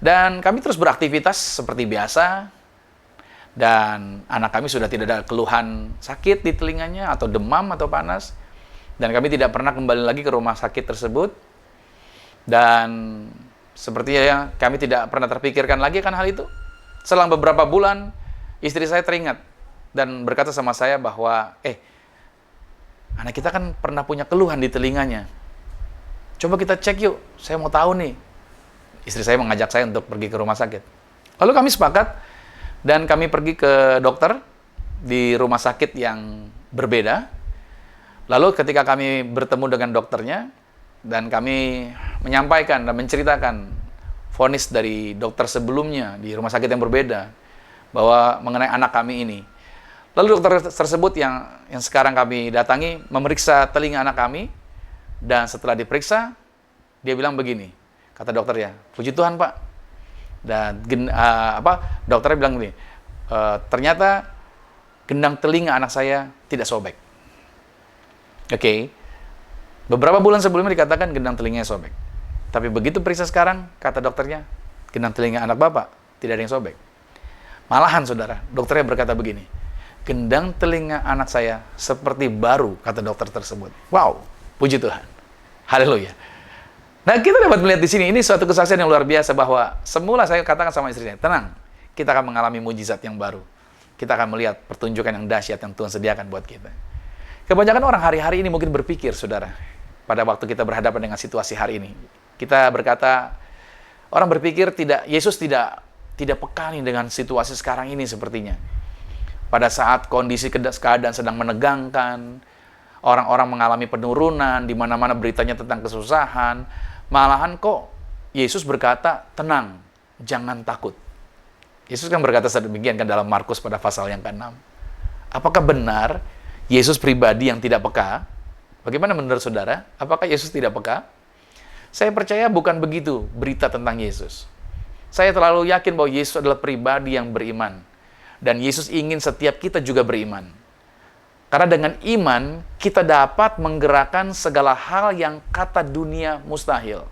Dan kami terus beraktivitas seperti biasa. Dan anak kami sudah tidak ada keluhan sakit di telinganya, atau demam, atau panas. Dan kami tidak pernah kembali lagi ke rumah sakit tersebut. Dan sepertinya kami tidak pernah terpikirkan lagi akan hal itu. Selang beberapa bulan, istri saya teringat dan berkata sama saya bahwa, anak kita kan pernah punya keluhan di telinganya. Coba kita cek yuk, saya mau tahu nih. Istri saya mengajak saya untuk pergi ke rumah sakit. Lalu kami sepakat dan kami pergi ke dokter di rumah sakit yang berbeda. Lalu ketika kami bertemu dengan dokternya dan kami menyampaikan dan menceritakan vonis dari dokter sebelumnya di rumah sakit yang berbeda bahwa mengenai anak kami ini. Lalu dokter tersebut yang sekarang kami datangi memeriksa telinga anak kami, dan setelah diperiksa dia bilang begini. Kata dokter, ya, puji Tuhan Pak. Dan dokternya bilang begini, ternyata gendang telinga anak saya tidak sobek. Oke. Beberapa bulan sebelumnya dikatakan gendang telinganya sobek. Tapi begitu periksa sekarang, kata dokternya, gendang telinga anak Bapak tidak ada yang sobek. Malahan saudara, dokternya berkata begini, gendang telinga anak saya seperti baru, kata dokter tersebut. Wow, puji Tuhan. Haleluya. Nah, kita dapat melihat di sini, ini suatu kesaksian yang luar biasa bahwa semula saya katakan sama istri saya, tenang, kita akan mengalami mujizat yang baru. kita akan melihat pertunjukan yang dahsyat yang Tuhan sediakan buat kita. Kebanyakan orang hari-hari ini mungkin berpikir, saudara, pada waktu kita berhadapan dengan situasi hari ini. Kita berkata, orang berpikir Yesus tidak peka nih dengan situasi sekarang ini sepertinya. Pada saat kondisi keadaan sedang menegangkan, orang-orang mengalami penurunan, di mana-mana beritanya tentang kesusahan, malahan kok Yesus berkata, tenang, jangan takut. Yesus kan berkata sedemikian kan dalam Markus pada pasal yang ke-6. Apakah benar Yesus pribadi yang tidak peka? Bagaimana menurut saudara? Apakah Yesus tidak peka? Saya percaya bukan begitu berita tentang Yesus. Saya terlalu yakin bahwa Yesus adalah pribadi yang beriman. Dan Yesus ingin setiap kita juga beriman. Karena dengan iman, kita dapat menggerakkan segala hal yang kata dunia mustahil.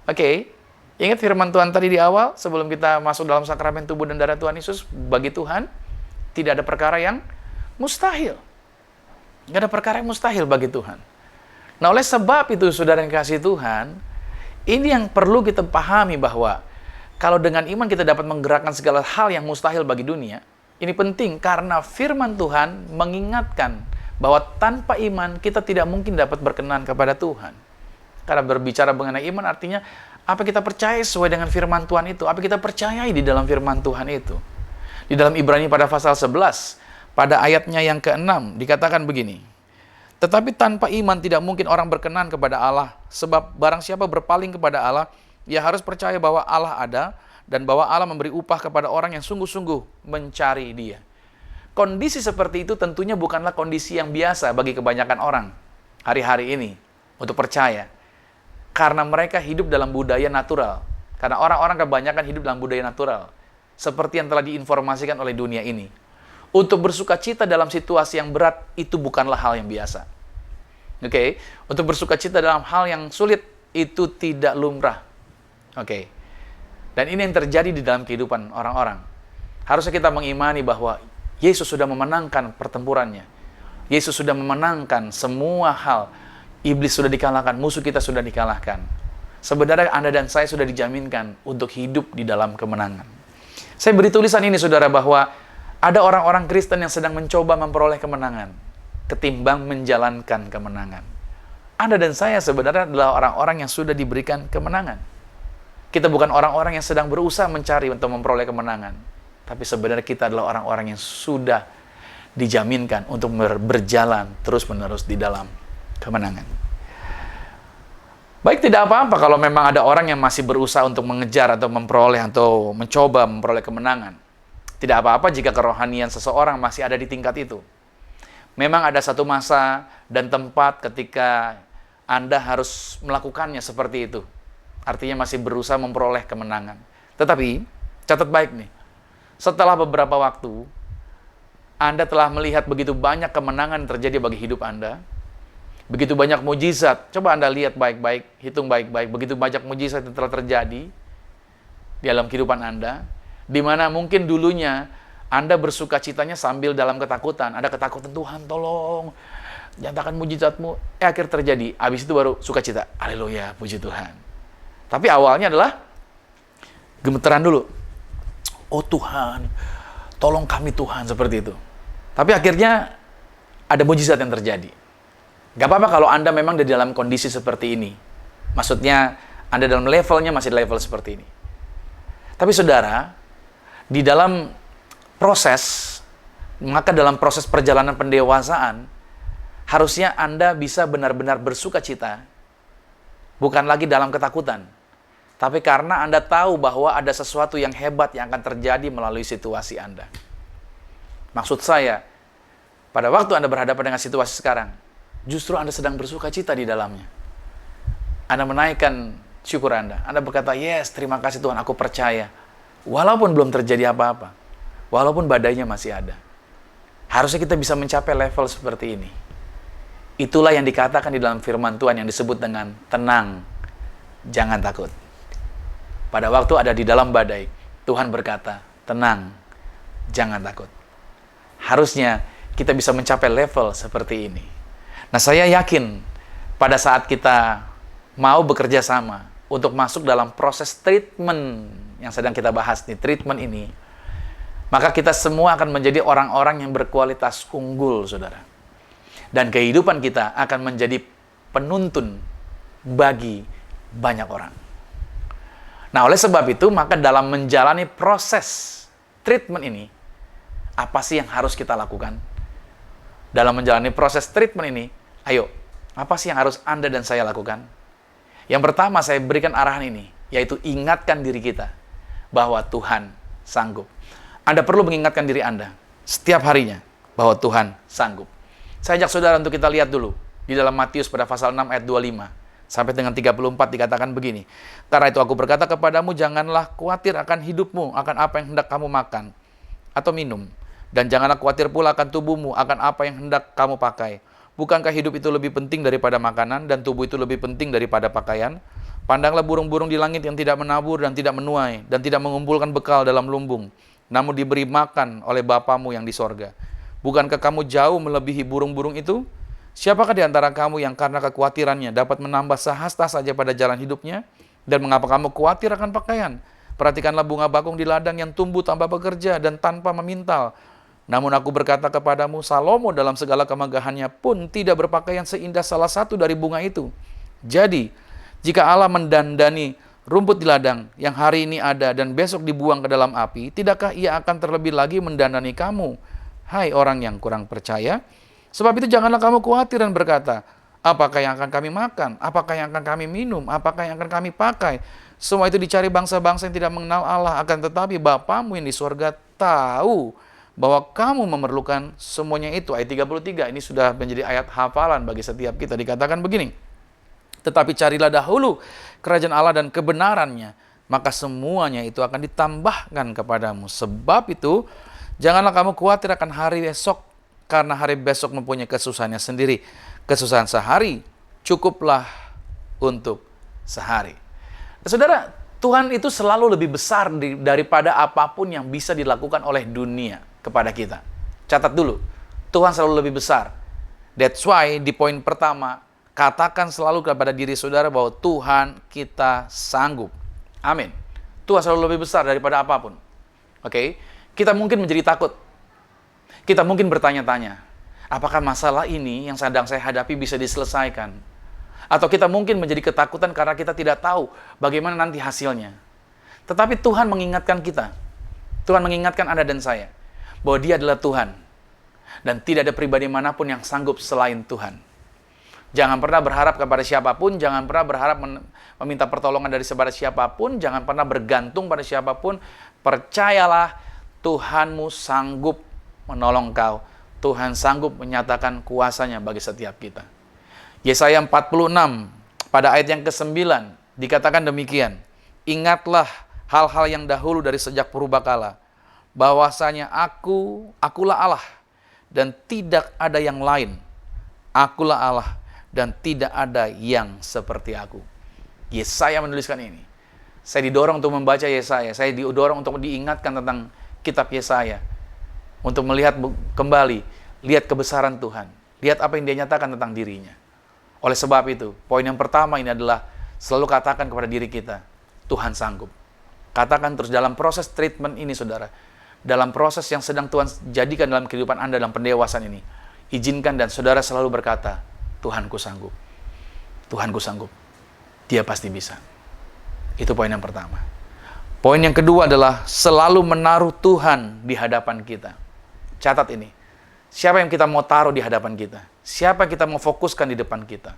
Oke, ingat firman Tuhan tadi di awal, sebelum kita masuk dalam sakramen tubuh dan darah Tuhan Yesus, bagi Tuhan, tidak ada perkara yang mustahil. Nggak ada perkara yang mustahil bagi Tuhan. Nah, oleh sebab itu, saudara yang kasih Tuhan, ini yang perlu kita pahami bahwa kalau dengan iman kita dapat menggerakkan segala hal yang mustahil bagi dunia, ini penting karena firman Tuhan mengingatkan bahwa tanpa iman kita tidak mungkin dapat berkenan kepada Tuhan. Karena berbicara mengenai iman artinya apa kita percaya sesuai dengan firman Tuhan itu, apa kita percayai di dalam firman Tuhan itu. Di dalam Ibrani pada pasal 11, pada ayatnya yang ke-6, dikatakan begini, tetapi tanpa iman tidak mungkin orang berkenan kepada Allah, sebab barang siapa berpaling kepada Allah, ia harus percaya bahwa Allah ada, dan bahwa Allah memberi upah kepada orang yang sungguh-sungguh mencari Dia. Kondisi seperti itu tentunya bukanlah kondisi yang biasa bagi kebanyakan orang hari-hari ini untuk percaya. Karena mereka hidup dalam budaya natural. Karena orang-orang kebanyakan hidup dalam budaya natural. Seperti yang telah diinformasikan oleh dunia ini. Untuk bersuka cita dalam situasi yang berat, itu bukanlah hal yang biasa. Oke? Untuk bersuka cita dalam hal yang sulit, itu tidak lumrah. Oke? Dan ini yang terjadi di dalam kehidupan orang-orang. Harusnya kita mengimani bahwa Yesus sudah memenangkan pertempurannya. Yesus sudah memenangkan semua hal. Iblis sudah dikalahkan, musuh kita sudah dikalahkan. Sebenarnya Anda dan saya sudah dijaminkan untuk hidup di dalam kemenangan. Saya beri tulisan ini, saudara, bahwa ada orang-orang Kristen yang sedang mencoba memperoleh kemenangan ketimbang menjalankan kemenangan. Anda dan saya sebenarnya adalah orang-orang yang sudah diberikan kemenangan. Kita bukan orang-orang yang sedang berusaha mencari untuk memperoleh kemenangan. Tapi sebenarnya kita adalah orang-orang yang sudah dijaminkan untuk berjalan terus-menerus di dalam kemenangan. Baik, tidak apa-apa kalau memang ada orang yang masih berusaha untuk mengejar atau memperoleh atau mencoba memperoleh kemenangan. Tidak apa-apa jika kerohanian seseorang masih ada di tingkat itu. Memang ada satu masa dan tempat ketika Anda harus melakukannya seperti itu. Artinya masih berusaha memperoleh kemenangan. Tetapi, catat baik nih. Setelah beberapa waktu, Anda telah melihat begitu banyak kemenangan yang terjadi bagi hidup Anda. Begitu banyak mujizat. Coba Anda lihat baik-baik, hitung baik-baik. Begitu banyak mujizat yang telah terjadi di dalam kehidupan Anda. Di mana mungkin dulunya Anda bersuka citanya sambil dalam ketakutan. Ada ketakutan, Tuhan tolong, nyatakan mujizat-Mu. Akhir terjadi, habis itu baru sukacita. Haleluya, puji Tuhan. Tapi awalnya adalah gemeteran dulu. Oh Tuhan, tolong kami Tuhan, seperti itu. Tapi akhirnya ada mujizat yang terjadi. Gak apa-apa kalau Anda memang di dalam kondisi seperti ini. Maksudnya Anda dalam levelnya masih level seperti ini. Tapi saudara, di dalam proses, maka dalam proses perjalanan pendewasaan, harusnya Anda bisa benar-benar bersuka cita, bukan lagi dalam ketakutan, tapi karena Anda tahu bahwa ada sesuatu yang hebat yang akan terjadi melalui situasi Anda. Maksud saya, pada waktu Anda berhadapan dengan situasi sekarang, justru Anda sedang bersuka cita di dalamnya. Anda menaikkan syukur Anda. Anda berkata, yes, terima kasih Tuhan, aku percaya. Walaupun belum terjadi apa-apa, walaupun badainya masih ada. Harusnya kita bisa mencapai level seperti ini. Itulah yang dikatakan di dalam firman Tuhan yang disebut dengan tenang, jangan takut. Pada waktu ada di dalam badai, Tuhan berkata, tenang, jangan takut. Harusnya kita bisa mencapai level seperti ini. Nah, saya yakin pada saat kita mau bekerja sama untuk masuk dalam proses treatment yang sedang kita bahas nih, treatment ini, maka kita semua akan menjadi orang-orang yang berkualitas unggul, saudara. Dan kehidupan kita akan menjadi penuntun bagi banyak orang. Nah, oleh sebab itu, maka dalam menjalani proses treatment ini, apa sih yang harus kita lakukan? Dalam menjalani proses treatment ini, ayo, apa sih yang harus Anda dan saya lakukan? Yang pertama, saya berikan arahan ini, yaitu ingatkan diri kita bahwa Tuhan sanggup. Anda perlu mengingatkan diri Anda setiap harinya bahwa Tuhan sanggup. Saya ajak saudara untuk kita lihat dulu di dalam Matius pada pasal 6 ayat 25 sampai dengan 34 dikatakan begini. Karena itu aku berkata kepadamu, janganlah khawatir akan hidupmu, akan apa yang hendak kamu makan atau minum. Dan janganlah khawatir pula akan tubuhmu, akan apa yang hendak kamu pakai. Bukankah hidup itu lebih penting daripada makanan, dan tubuh itu lebih penting daripada pakaian? Pandanglah burung-burung di langit yang tidak menabur dan tidak menuai, dan tidak mengumpulkan bekal dalam lumbung, namun diberi makan oleh Bapamu yang di sorga. Bukankah kamu jauh melebihi burung-burung itu? Siapakah di antara kamu yang karena kekhawatirannya dapat menambah sehasta saja pada jalan hidupnya? Dan mengapa kamu khawatir akan pakaian? Perhatikanlah bunga bakung di ladang yang tumbuh tanpa bekerja dan tanpa memintal. Namun aku berkata kepadamu, Salomo dalam segala kemegahannya pun tidak berpakaian seindah salah satu dari bunga itu. Jadi, jika Allah mendandani rumput di ladang yang hari ini ada dan besok dibuang ke dalam api, tidakkah Ia akan terlebih lagi mendandani kamu, hai orang yang kurang percaya? Sebab itu janganlah kamu khawatir dan berkata, apakah yang akan kami makan? Apakah yang akan kami minum? Apakah yang akan kami pakai? Semua itu dicari bangsa-bangsa yang tidak mengenal Allah. Akan tetapi Bapamu yang di surga tahu bahwa kamu memerlukan semuanya itu. Ayat 33, ini sudah menjadi ayat hafalan bagi setiap kita. Dikatakan begini, tetapi carilah dahulu kerajaan Allah dan kebenarannya, maka semuanya itu akan ditambahkan kepadamu. Sebab itu, janganlah kamu khawatir akan hari esok, karena hari besok mempunyai kesusahannya sendiri. Kesusahan sehari cukuplah untuk sehari. Saudara, Tuhan itu selalu lebih besar daripada apapun yang bisa dilakukan oleh dunia kepada kita. Catat dulu, Tuhan selalu lebih besar. That's why di poin pertama, katakan selalu kepada diri saudara bahwa Tuhan kita sanggup. Amin. Tuhan selalu lebih besar daripada apapun. Oke? Kita mungkin menjadi takut. Kita mungkin bertanya-tanya, apakah masalah ini yang sedang saya hadapi bisa diselesaikan? Atau kita mungkin menjadi ketakutan karena kita tidak tahu bagaimana nanti hasilnya. Tetapi Tuhan mengingatkan kita, Tuhan mengingatkan Anda dan saya, bahwa Dia adalah Tuhan. Dan tidak ada pribadi manapun yang sanggup selain Tuhan. Jangan pernah berharap kepada siapapun, jangan pernah berharap meminta pertolongan dari siapapun, jangan pernah bergantung pada siapapun. Percayalah, Tuhanmu sanggup menolong kau. Tuhan sanggup menyatakan kuasanya bagi setiap kita. Yesaya 46 pada ayat yang ke-9 dikatakan demikian. Ingatlah hal-hal yang dahulu dari sejak purbakala, bahwasanya akulah Allah dan tidak ada yang lain. Akulah Allah dan tidak ada yang seperti aku. Yesaya menuliskan ini. Saya didorong untuk membaca Yesaya, saya didorong untuk diingatkan tentang kitab Yesaya. Untuk melihat kembali, lihat kebesaran Tuhan, lihat apa yang Dia nyatakan tentang dirinya. Oleh sebab itu, poin yang pertama ini adalah selalu katakan kepada diri kita, Tuhan sanggup. Katakan terus dalam proses treatment ini, saudara, dalam proses yang sedang Tuhan jadikan dalam kehidupan Anda dalam pendewasaan ini, izinkan dan saudara selalu berkata, Tuhanku sanggup. Tuhanku sanggup. Dia pasti bisa. Itu poin yang pertama. Poin yang kedua adalah selalu menaruh Tuhan di hadapan kita. Catat ini. Siapa yang kita mau taruh di hadapan kita? Siapa yang kita mau fokuskan di depan kita?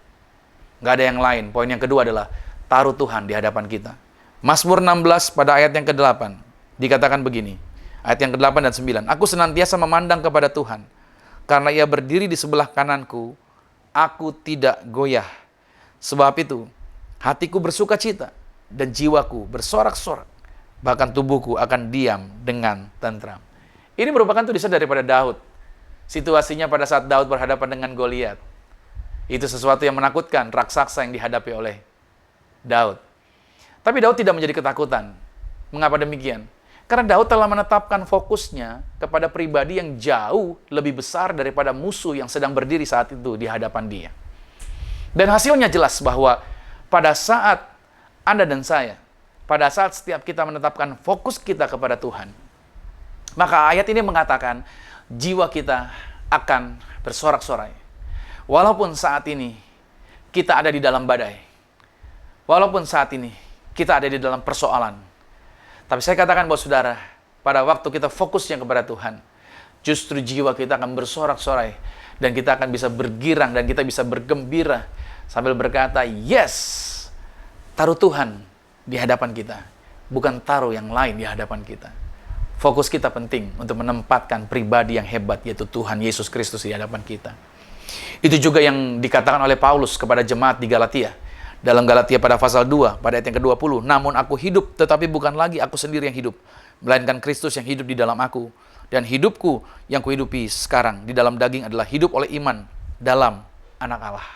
Nggak ada yang lain. Poin yang kedua adalah taruh Tuhan di hadapan kita. Mazmur 16 pada ayat yang ke-8 dikatakan begini. Ayat yang ke-8 dan 9. Aku senantiasa memandang kepada Tuhan, karena Ia berdiri di sebelah kananku, aku tidak goyah. Sebab itu, hatiku bersuka cita dan jiwaku bersorak-sorak. Bahkan tubuhku akan diam dengan tentram. Ini merupakan tulisan daripada Daud. Situasinya pada saat Daud berhadapan dengan Goliat. Itu sesuatu yang menakutkan, raksasa yang dihadapi oleh Daud. Tapi Daud tidak menjadi ketakutan. Mengapa demikian? Karena Daud telah menetapkan fokusnya kepada pribadi yang jauh lebih besar daripada musuh yang sedang berdiri saat itu di hadapan dia. Dan hasilnya jelas bahwa pada saat Anda dan saya, pada saat setiap kita menetapkan fokus kita kepada Tuhan, Maka ayat ini mengatakan, jiwa kita akan bersorak-sorai. Walaupun saat ini kita ada di dalam badai. Walaupun saat ini kita ada di dalam persoalan. Tapi saya katakan buat saudara, pada waktu kita fokusnya kepada Tuhan, justru jiwa kita akan bersorak-sorai. Dan kita akan bisa bergirang dan kita bisa bergembira sambil berkata, yes, taruh Tuhan di hadapan kita. Bukan taruh yang lain di hadapan kita. Fokus kita penting untuk menempatkan pribadi yang hebat, yaitu Tuhan Yesus Kristus di hadapan kita. Itu juga yang dikatakan oleh Paulus kepada jemaat di Galatia. Dalam Galatia pada pasal 2, pada ayat yang ke-20. Namun aku hidup, tetapi bukan lagi aku sendiri yang hidup, melainkan Kristus yang hidup di dalam aku. Dan hidupku yang kuhidupi sekarang di dalam daging adalah hidup oleh iman dalam Anak Allah.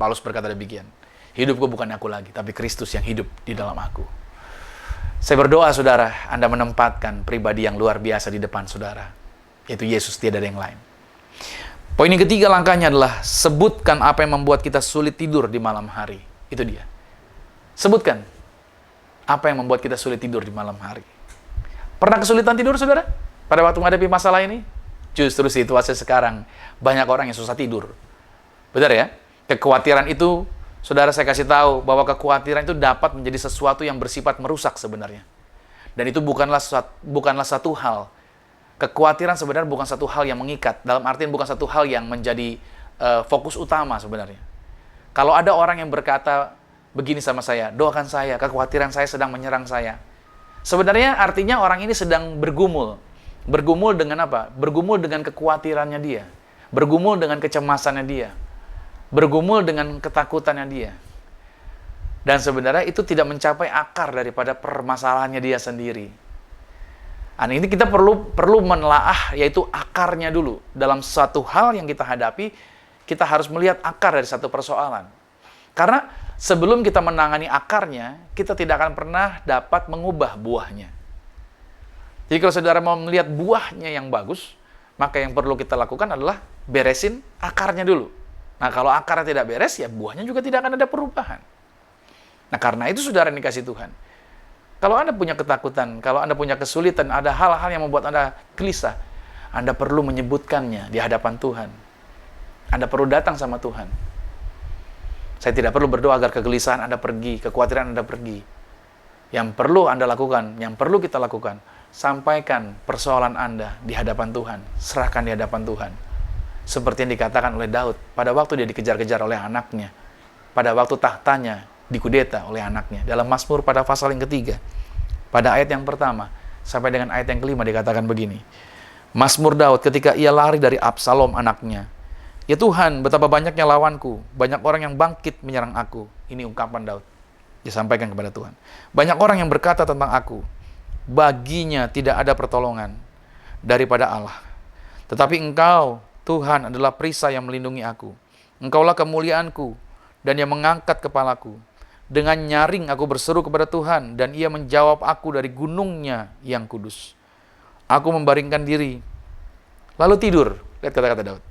Paulus berkata demikian. Hidupku bukan aku lagi, tapi Kristus yang hidup di dalam aku. Saya berdoa saudara, Anda menempatkan pribadi yang luar biasa di depan saudara, yaitu Yesus, tiada ada yang lain. Poin yang ketiga langkahnya adalah sebutkan apa yang membuat kita sulit tidur di malam hari. Itu dia. Sebutkan apa yang membuat kita sulit tidur di malam hari. Pernah kesulitan tidur saudara? Pada waktu menghadapi masalah ini? Justru situasi sekarang banyak orang yang susah tidur. Benar ya? Kekhawatiran itu, saudara, saya kasih tahu bahwa kekhawatiran itu dapat menjadi sesuatu yang bersifat merusak sebenarnya. Dan itu bukanlah satu hal. Kekhawatiran sebenarnya bukan satu hal yang mengikat. Dalam artian bukan satu hal yang menjadi fokus utama sebenarnya. Kalau ada orang yang berkata begini sama saya, doakan saya, kekhawatiran saya sedang menyerang saya. Sebenarnya artinya orang ini sedang bergumul. Bergumul dengan apa? Bergumul dengan kekhawatirannya dia. Bergumul dengan kecemasannya dia. Bergumul dengan ketakutannya dia. Dan sebenarnya itu tidak mencapai akar daripada permasalahannya dia sendiri. Nah, ini kita perlu menelaah, yaitu akarnya dulu. Dalam satu hal yang kita hadapi, kita harus melihat akar dari satu persoalan. Karena sebelum kita menangani akarnya, kita tidak akan pernah dapat mengubah buahnya. Jadi kalau saudara mau melihat buahnya yang bagus, maka yang perlu kita lakukan adalah beresin akarnya dulu. Nah, kalau akarnya tidak beres, ya buahnya juga tidak akan ada perubahan. Nah, karena itu saudara yang dikasih Tuhan. Kalau Anda punya ketakutan, kalau Anda punya kesulitan, ada hal-hal yang membuat Anda gelisah, Anda perlu menyebutkannya di hadapan Tuhan. Anda perlu datang sama Tuhan. Saya tidak perlu berdoa agar kegelisahan Anda pergi, kekhawatiran Anda pergi. Yang perlu Anda lakukan, yang perlu kita lakukan, sampaikan persoalan Anda di hadapan Tuhan. Serahkan di hadapan Tuhan. Seperti yang dikatakan oleh Daud, pada waktu dia dikejar-kejar oleh anaknya, pada waktu tahtanya dikudeta oleh anaknya. Dalam Mazmur pada pasal yang ketiga, pada ayat yang pertama, sampai dengan ayat yang kelima dikatakan begini. Mazmur Daud ketika ia lari dari Absalom anaknya. Ya Tuhan, betapa banyaknya lawanku, banyak orang yang bangkit menyerang aku. Ini ungkapan Daud, disampaikan kepada Tuhan. Banyak orang yang berkata tentang aku, baginya tidak ada pertolongan daripada Allah. Tetapi Engkau, Tuhan, adalah perisai yang melindungi aku. Engkaulah kemuliaanku dan yang mengangkat kepalaku. Dengan nyaring aku berseru kepada Tuhan, dan Ia menjawab aku dari gunungnya yang kudus. Aku membaringkan diri, lalu tidur. Lihat kata-kata Daud.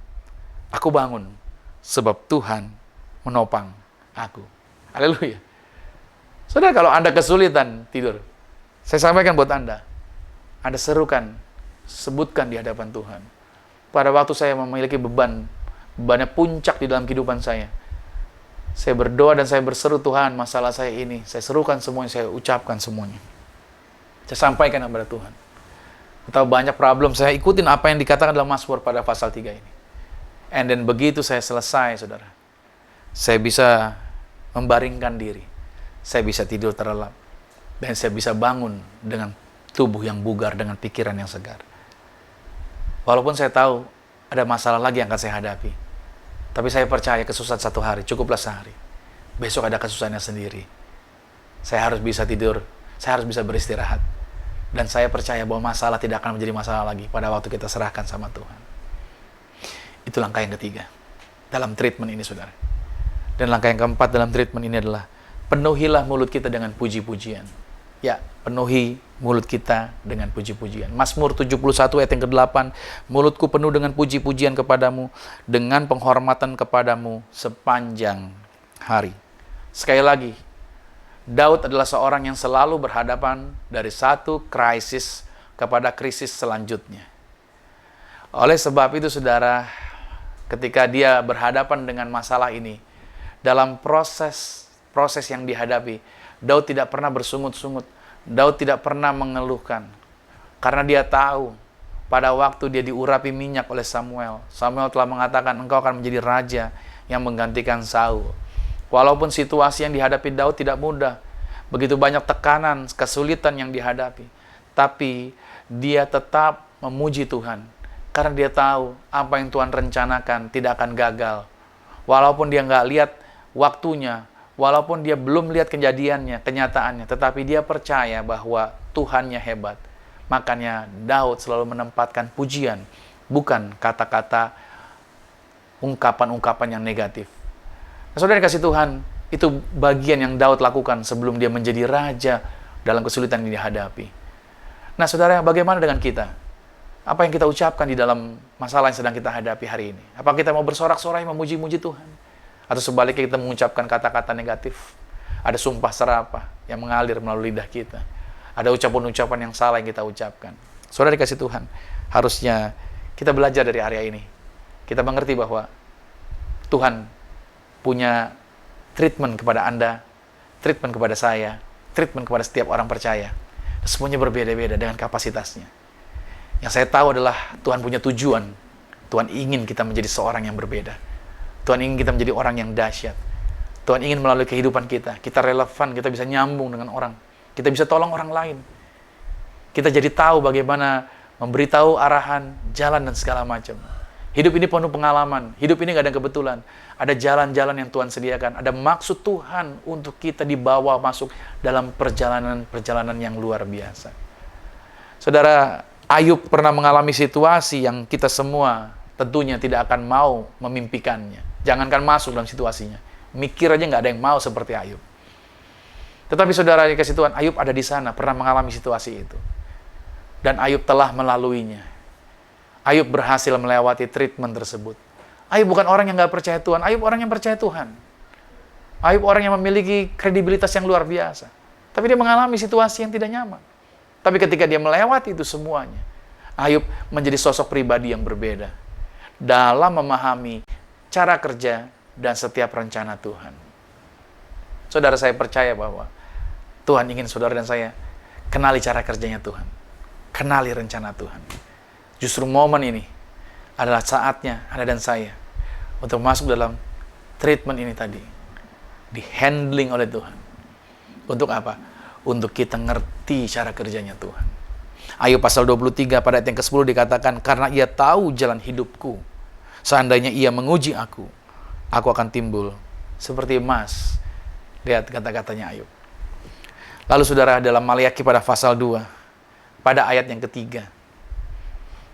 Aku bangun, sebab Tuhan menopang aku. Haleluya. Saudara, kalau Anda kesulitan tidur, saya sampaikan buat Anda serukan, sebutkan di hadapan Tuhan. Pada waktu saya memiliki bebannya puncak di dalam kehidupan saya berdoa dan saya berseru, Tuhan, masalah saya ini, saya serukan semuanya, saya ucapkan semuanya. Saya sampaikan kepada Tuhan. Betapa banyak problem, saya ikutin apa yang dikatakan dalam Mazmur pada pasal 3 ini. And then begitu saya selesai, saudara, saya bisa membaringkan diri, saya bisa tidur terlelap, dan saya bisa bangun dengan tubuh yang bugar, dengan pikiran yang segar. Walaupun saya tahu ada masalah lagi yang akan saya hadapi, tapi saya percaya kesusahan satu hari, cukuplah sehari. Besok ada kesusahannya sendiri. Saya harus bisa tidur, saya harus bisa beristirahat. Dan saya percaya bahwa masalah tidak akan menjadi masalah lagi pada waktu kita serahkan sama Tuhan. Itu langkah yang ketiga dalam treatment ini, saudara. Dan langkah yang keempat dalam treatment ini adalah penuhilah mulut kita dengan puji-pujian. Ya, penuhi mulut kita dengan puji-pujian. Mazmur 71 ayat yang ke-8, mulutku penuh dengan puji-pujian kepadamu, dengan penghormatan kepadamu sepanjang hari. Sekali lagi, Daud adalah seorang yang selalu berhadapan dari satu krisis kepada krisis selanjutnya. Oleh sebab itu saudara, ketika dia berhadapan dengan masalah ini, dalam proses yang dihadapi, Daud tidak pernah bersungut-sungut, Daud tidak pernah mengeluhkan, karena dia tahu pada waktu dia diurapi minyak oleh Samuel, Samuel telah mengatakan, engkau akan menjadi raja yang menggantikan Saul. Walaupun situasi yang dihadapi Daud tidak mudah, begitu banyak tekanan, kesulitan yang dihadapi, tapi dia tetap memuji Tuhan, karena dia tahu apa yang Tuhan rencanakan tidak akan gagal. Walaupun dia nggak lihat waktunya, walaupun dia belum lihat kejadiannya, kenyataannya, tetapi dia percaya bahwa Tuhannya hebat. Makanya Daud selalu menempatkan pujian, bukan kata-kata ungkapan-ungkapan yang negatif. Nah, saudara kasih Tuhan, itu bagian yang Daud lakukan sebelum dia menjadi raja dalam kesulitan yang dihadapi. Nah saudara, bagaimana dengan kita? Apa yang kita ucapkan di dalam masalah yang sedang kita hadapi hari ini? Apa kita mau bersorak-sorai memuji-muji Tuhan? Atau sebaliknya kita mengucapkan kata-kata negatif? Ada sumpah serapah yang mengalir melalui lidah kita. Ada ucapan-ucapan yang salah yang kita ucapkan. Saudara dikasih Tuhan, harusnya kita belajar dari area ini. Kita mengerti bahwa Tuhan punya treatment kepada Anda, treatment kepada saya, treatment kepada setiap orang percaya. Semuanya berbeda-beda dengan kapasitasnya. Yang saya tahu adalah Tuhan punya tujuan. Tuhan ingin kita menjadi seorang yang berbeda. Tuhan ingin kita menjadi orang yang dahsyat. Tuhan ingin melalui kehidupan kita relevan, kita bisa nyambung dengan orang. Kita bisa tolong orang lain. Kita jadi tahu bagaimana memberitahu arahan, jalan, dan segala macam. Hidup ini penuh pengalaman. Hidup ini gak ada kebetulan. Ada jalan-jalan yang Tuhan sediakan. Ada maksud Tuhan untuk kita dibawa masuk dalam perjalanan-perjalanan yang luar biasa. Saudara, Ayub pernah mengalami situasi yang kita semua tentunya tidak akan mau memimpikannya. Jangankan masuk dalam situasinya. Mikir aja nggak ada yang mau seperti Ayub. Tetapi saudara yang kasih Tuhan, Ayub ada di sana, pernah mengalami situasi itu. Dan Ayub telah melaluinya. Ayub berhasil melewati treatment tersebut. Ayub bukan orang yang nggak percaya Tuhan. Ayub orang yang percaya Tuhan. Ayub orang yang memiliki kredibilitas yang luar biasa. Tapi dia mengalami situasi yang tidak nyaman. Tapi ketika dia melewati itu semuanya, Ayub menjadi sosok pribadi yang berbeda dalam memahami cara kerja dan setiap rencana Tuhan. Saudara, saya percaya bahwa Tuhan ingin saudara dan saya kenali cara kerjanya Tuhan. Kenali rencana Tuhan. Justru momen ini adalah saatnya Anda dan saya untuk masuk dalam treatment ini tadi. Di-handling oleh Tuhan. Untuk apa? Untuk kita ngerti cara kerjanya Tuhan. Ayub pasal 23 pada ayat yang ke-10 dikatakan, karena ia tahu jalan hidupku. Seandainya ia menguji aku akan timbul seperti emas. Lihat kata-katanya Ayub. Lalu saudara, dalam Maleakhi pada pasal 2, pada ayat yang ketiga.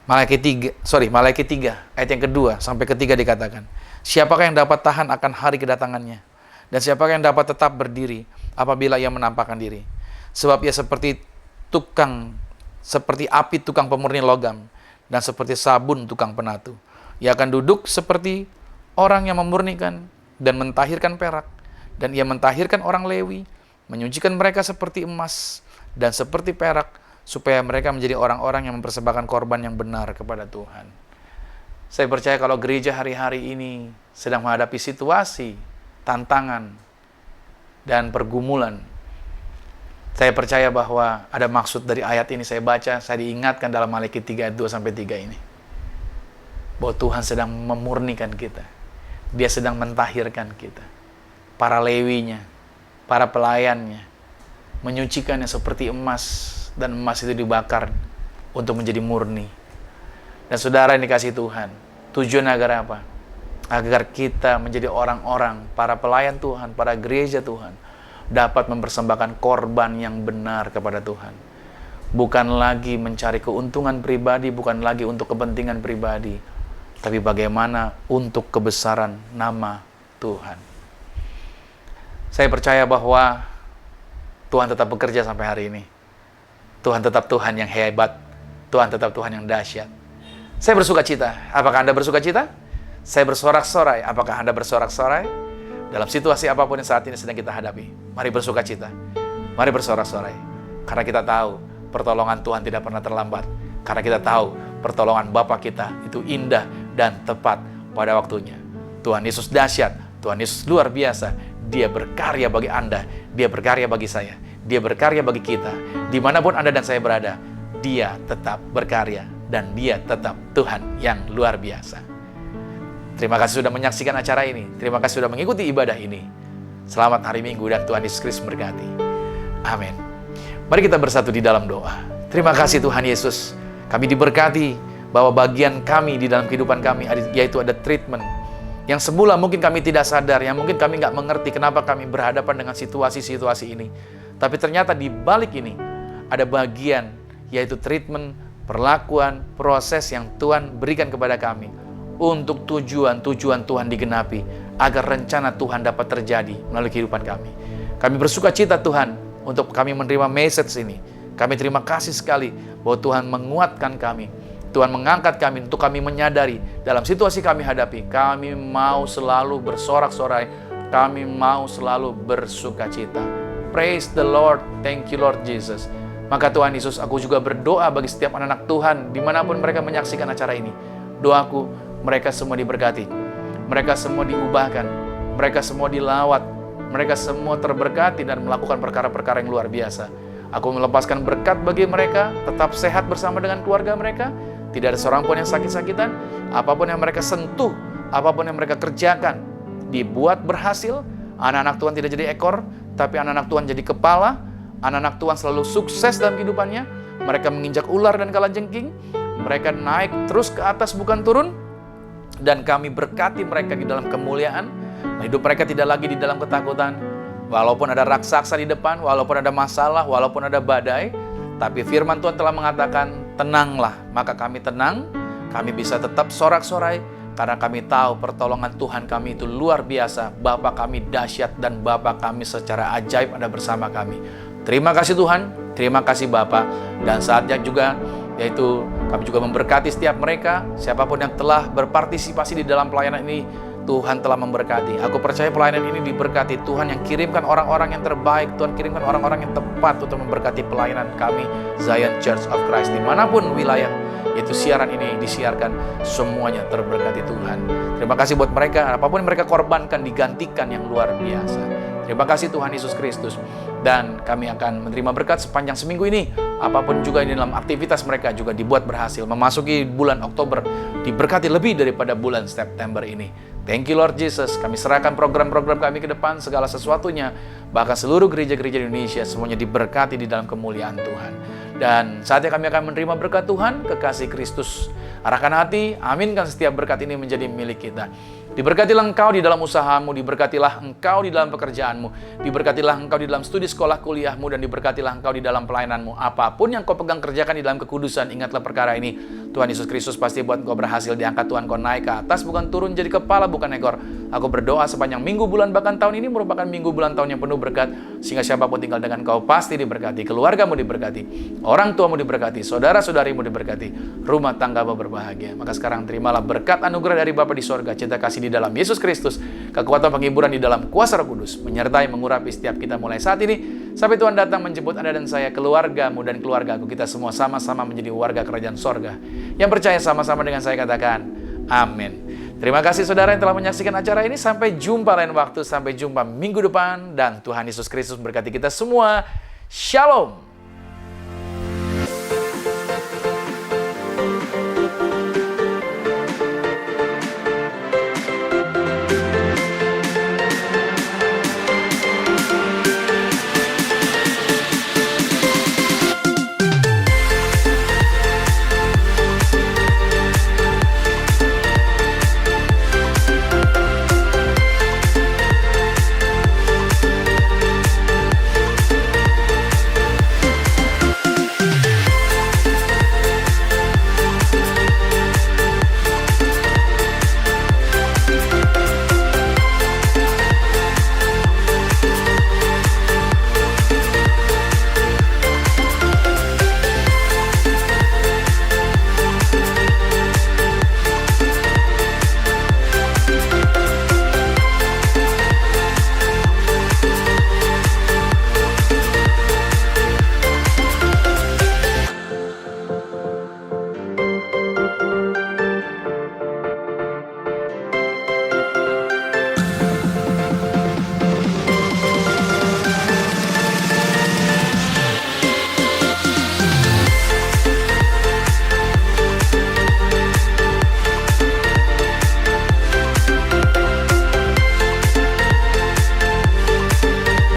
Maleakhi 3, ayat yang kedua sampai ketiga dikatakan, siapakah yang dapat tahan akan hari kedatangannya? Dan siapakah yang dapat tetap berdiri apabila ia menampakkan diri? Sebab ia seperti api tukang pemurni logam, dan seperti sabun tukang penatu. Ia akan duduk seperti orang yang memurnikan dan mentahirkan perak, dan ia mentahirkan orang Lewi, menyucikan mereka seperti emas dan seperti perak, supaya mereka menjadi orang-orang yang mempersembahkan korban yang benar kepada Tuhan. Saya percaya kalau gereja hari-hari ini sedang menghadapi situasi, tantangan, dan pergumulan, saya percaya bahwa ada maksud dari ayat ini. Saya baca, saya diingatkan dalam Maleakhi 3 ayat 2-3 ini. Bahwa Tuhan sedang memurnikan kita. Dia sedang mentahirkan kita. Para lewinya, para pelayannya, menyucikannya seperti emas. Dan emas itu dibakar untuk menjadi murni. Dan saudara yang dikasih Tuhan, tujuan agar apa? Agar kita menjadi orang-orang, para pelayan Tuhan, para gereja Tuhan, dapat mempersembahkan korban yang benar kepada Tuhan. Bukan lagi mencari keuntungan pribadi, bukan lagi untuk kepentingan pribadi, tapi bagaimana untuk kebesaran nama Tuhan. Saya percaya bahwa Tuhan tetap bekerja sampai hari ini. Tuhan tetap Tuhan yang hebat. Tuhan tetap Tuhan yang dahsyat. Saya bersuka cita. Apakah Anda bersuka cita? Saya bersorak-sorai. Apakah Anda bersorak-sorai? Dalam situasi apapun yang saat ini sedang kita hadapi, mari bersuka cita. Mari bersorak-sorai. Karena kita tahu pertolongan Tuhan tidak pernah terlambat. Karena kita tahu pertolongan Bapa kita itu indah dan tepat pada waktunya. Tuhan Yesus dahsyat, Tuhan Yesus luar biasa. Dia berkarya bagi Anda, Dia berkarya bagi saya, Dia berkarya bagi kita. Dimanapun Anda dan saya berada, Dia tetap berkarya dan Dia tetap Tuhan yang luar biasa. Terima kasih sudah menyaksikan acara ini. Terima kasih sudah mengikuti ibadah ini. Selamat hari Minggu dan Tuhan Yesus Kristus berkati. Amin. Mari kita bersatu di dalam doa. Terima kasih Tuhan Yesus. Kami diberkati bahwa bagian kami di dalam kehidupan kami yaitu ada treatment yang semula mungkin kami tidak sadar, yang mungkin kami nggak mengerti kenapa kami berhadapan dengan situasi-situasi ini. Tapi ternyata di balik ini ada bagian yaitu treatment, perlakuan, proses yang Tuhan berikan kepada kami untuk tujuan Tuhan digenapi agar rencana Tuhan dapat terjadi melalui kehidupan kami. Kami bersuka cita Tuhan untuk kami menerima message ini. Kami terima kasih sekali bahwa Tuhan menguatkan kami. Tuhan mengangkat kami untuk kami menyadari dalam situasi kami hadapi, kami mau selalu bersorak-sorai, kami mau selalu bersuka cita. Praise the Lord, thank you Lord Jesus. Maka Tuhan Yesus, aku juga berdoa bagi setiap anak-anak Tuhan dimanapun mereka menyaksikan acara ini. Doaku, mereka semua diberkati, mereka semua diubahkan, mereka semua dilawat, mereka semua terberkati dan melakukan perkara-perkara yang luar biasa. Aku melepaskan berkat bagi mereka, tetap sehat bersama dengan keluarga mereka. Tidak ada seorang pun yang sakit-sakitan. Apapun yang mereka sentuh, apapun yang mereka kerjakan, dibuat berhasil. Anak-anak Tuhan tidak jadi ekor, tapi anak-anak Tuhan jadi kepala. Anak-anak Tuhan selalu sukses dalam kehidupannya. Mereka menginjak ular dan kalajengking. Mereka naik terus ke atas, bukan turun. Dan kami berkati mereka di dalam kemuliaan. Hidup mereka tidak lagi di dalam ketakutan. Walaupun ada raksasa di depan, walaupun ada masalah, walaupun ada badai, tapi firman Tuhan telah mengatakan, tenanglah. Maka kami tenang, kami bisa tetap sorak-sorai, karena kami tahu pertolongan Tuhan kami itu luar biasa. Bapa kami dahsyat dan Bapa kami secara ajaib ada bersama kami. Terima kasih Tuhan, terima kasih Bapa. Dan saatnya juga, yaitu kami juga memberkati setiap mereka, siapapun yang telah berpartisipasi di dalam pelayanan ini, Tuhan telah memberkati. Aku percaya pelayanan ini diberkati. Tuhan yang kirimkan orang-orang yang terbaik. Tuhan kirimkan orang-orang yang tepat untuk memberkati pelayanan kami, Zion Church of Christ. Dimanapun wilayah, yaitu siaran ini disiarkan, semuanya terberkati Tuhan. Terima kasih buat mereka. Apapun yang mereka korbankan, digantikan yang luar biasa. Terima kasih Tuhan Yesus Kristus. Dan kami akan menerima berkat sepanjang seminggu ini. Apapun juga di dalam aktivitas mereka juga dibuat berhasil. Memasuki bulan Oktober, diberkati lebih daripada bulan September ini. Thank you Lord Jesus. Kami serahkan program-program kami ke depan, segala sesuatunya. Bahkan seluruh gereja-gereja di Indonesia, semuanya diberkati di dalam kemuliaan Tuhan. Dan saatnya kami akan menerima berkat Tuhan, kekasih Kristus. Arahkan hati, aminkan setiap berkat ini menjadi milik kita. Diberkatilah engkau di dalam usahamu, diberkatilah engkau di dalam pekerjaanmu, diberkatilah engkau di dalam studi sekolah kuliahmu, dan diberkatilah engkau di dalam pelayananmu. Apapun yang kau pegang kerjakan di dalam kekudusan, ingatlah perkara ini. Tuhan Yesus Kristus pasti buat engkau berhasil diangkat. Tuhan, kau naik ke atas, bukan turun jadi kepala, bukan ekor. Aku berdoa sepanjang minggu, bulan, bahkan tahun ini merupakan minggu, bulan, tahun yang penuh berkat, sehingga siapapun tinggal dengan kau pasti diberkati, keluargamu diberkati, orang tuamu diberkati, saudara-saudarimu diberkati, rumah tanggamu berbahagia. Maka sekarang terimalah berkat anugerah dari Bapa di sorga, cinta kasih di dalam Yesus Kristus, kekuatan penghiburan di dalam kuasa Roh Kudus, menyertai mengurapi setiap kita mulai saat ini, sampai Tuhan datang menjemput Anda dan saya, keluargamu dan keluargaku, kita semua sama-sama menjadi warga kerajaan sorga. Yang percaya sama-sama dengan saya katakan, amin. Terima kasih saudara yang telah menyaksikan acara ini. Sampai jumpa lain waktu, sampai jumpa minggu depan. Dan Tuhan Yesus Kristus berkati kita semua. Shalom.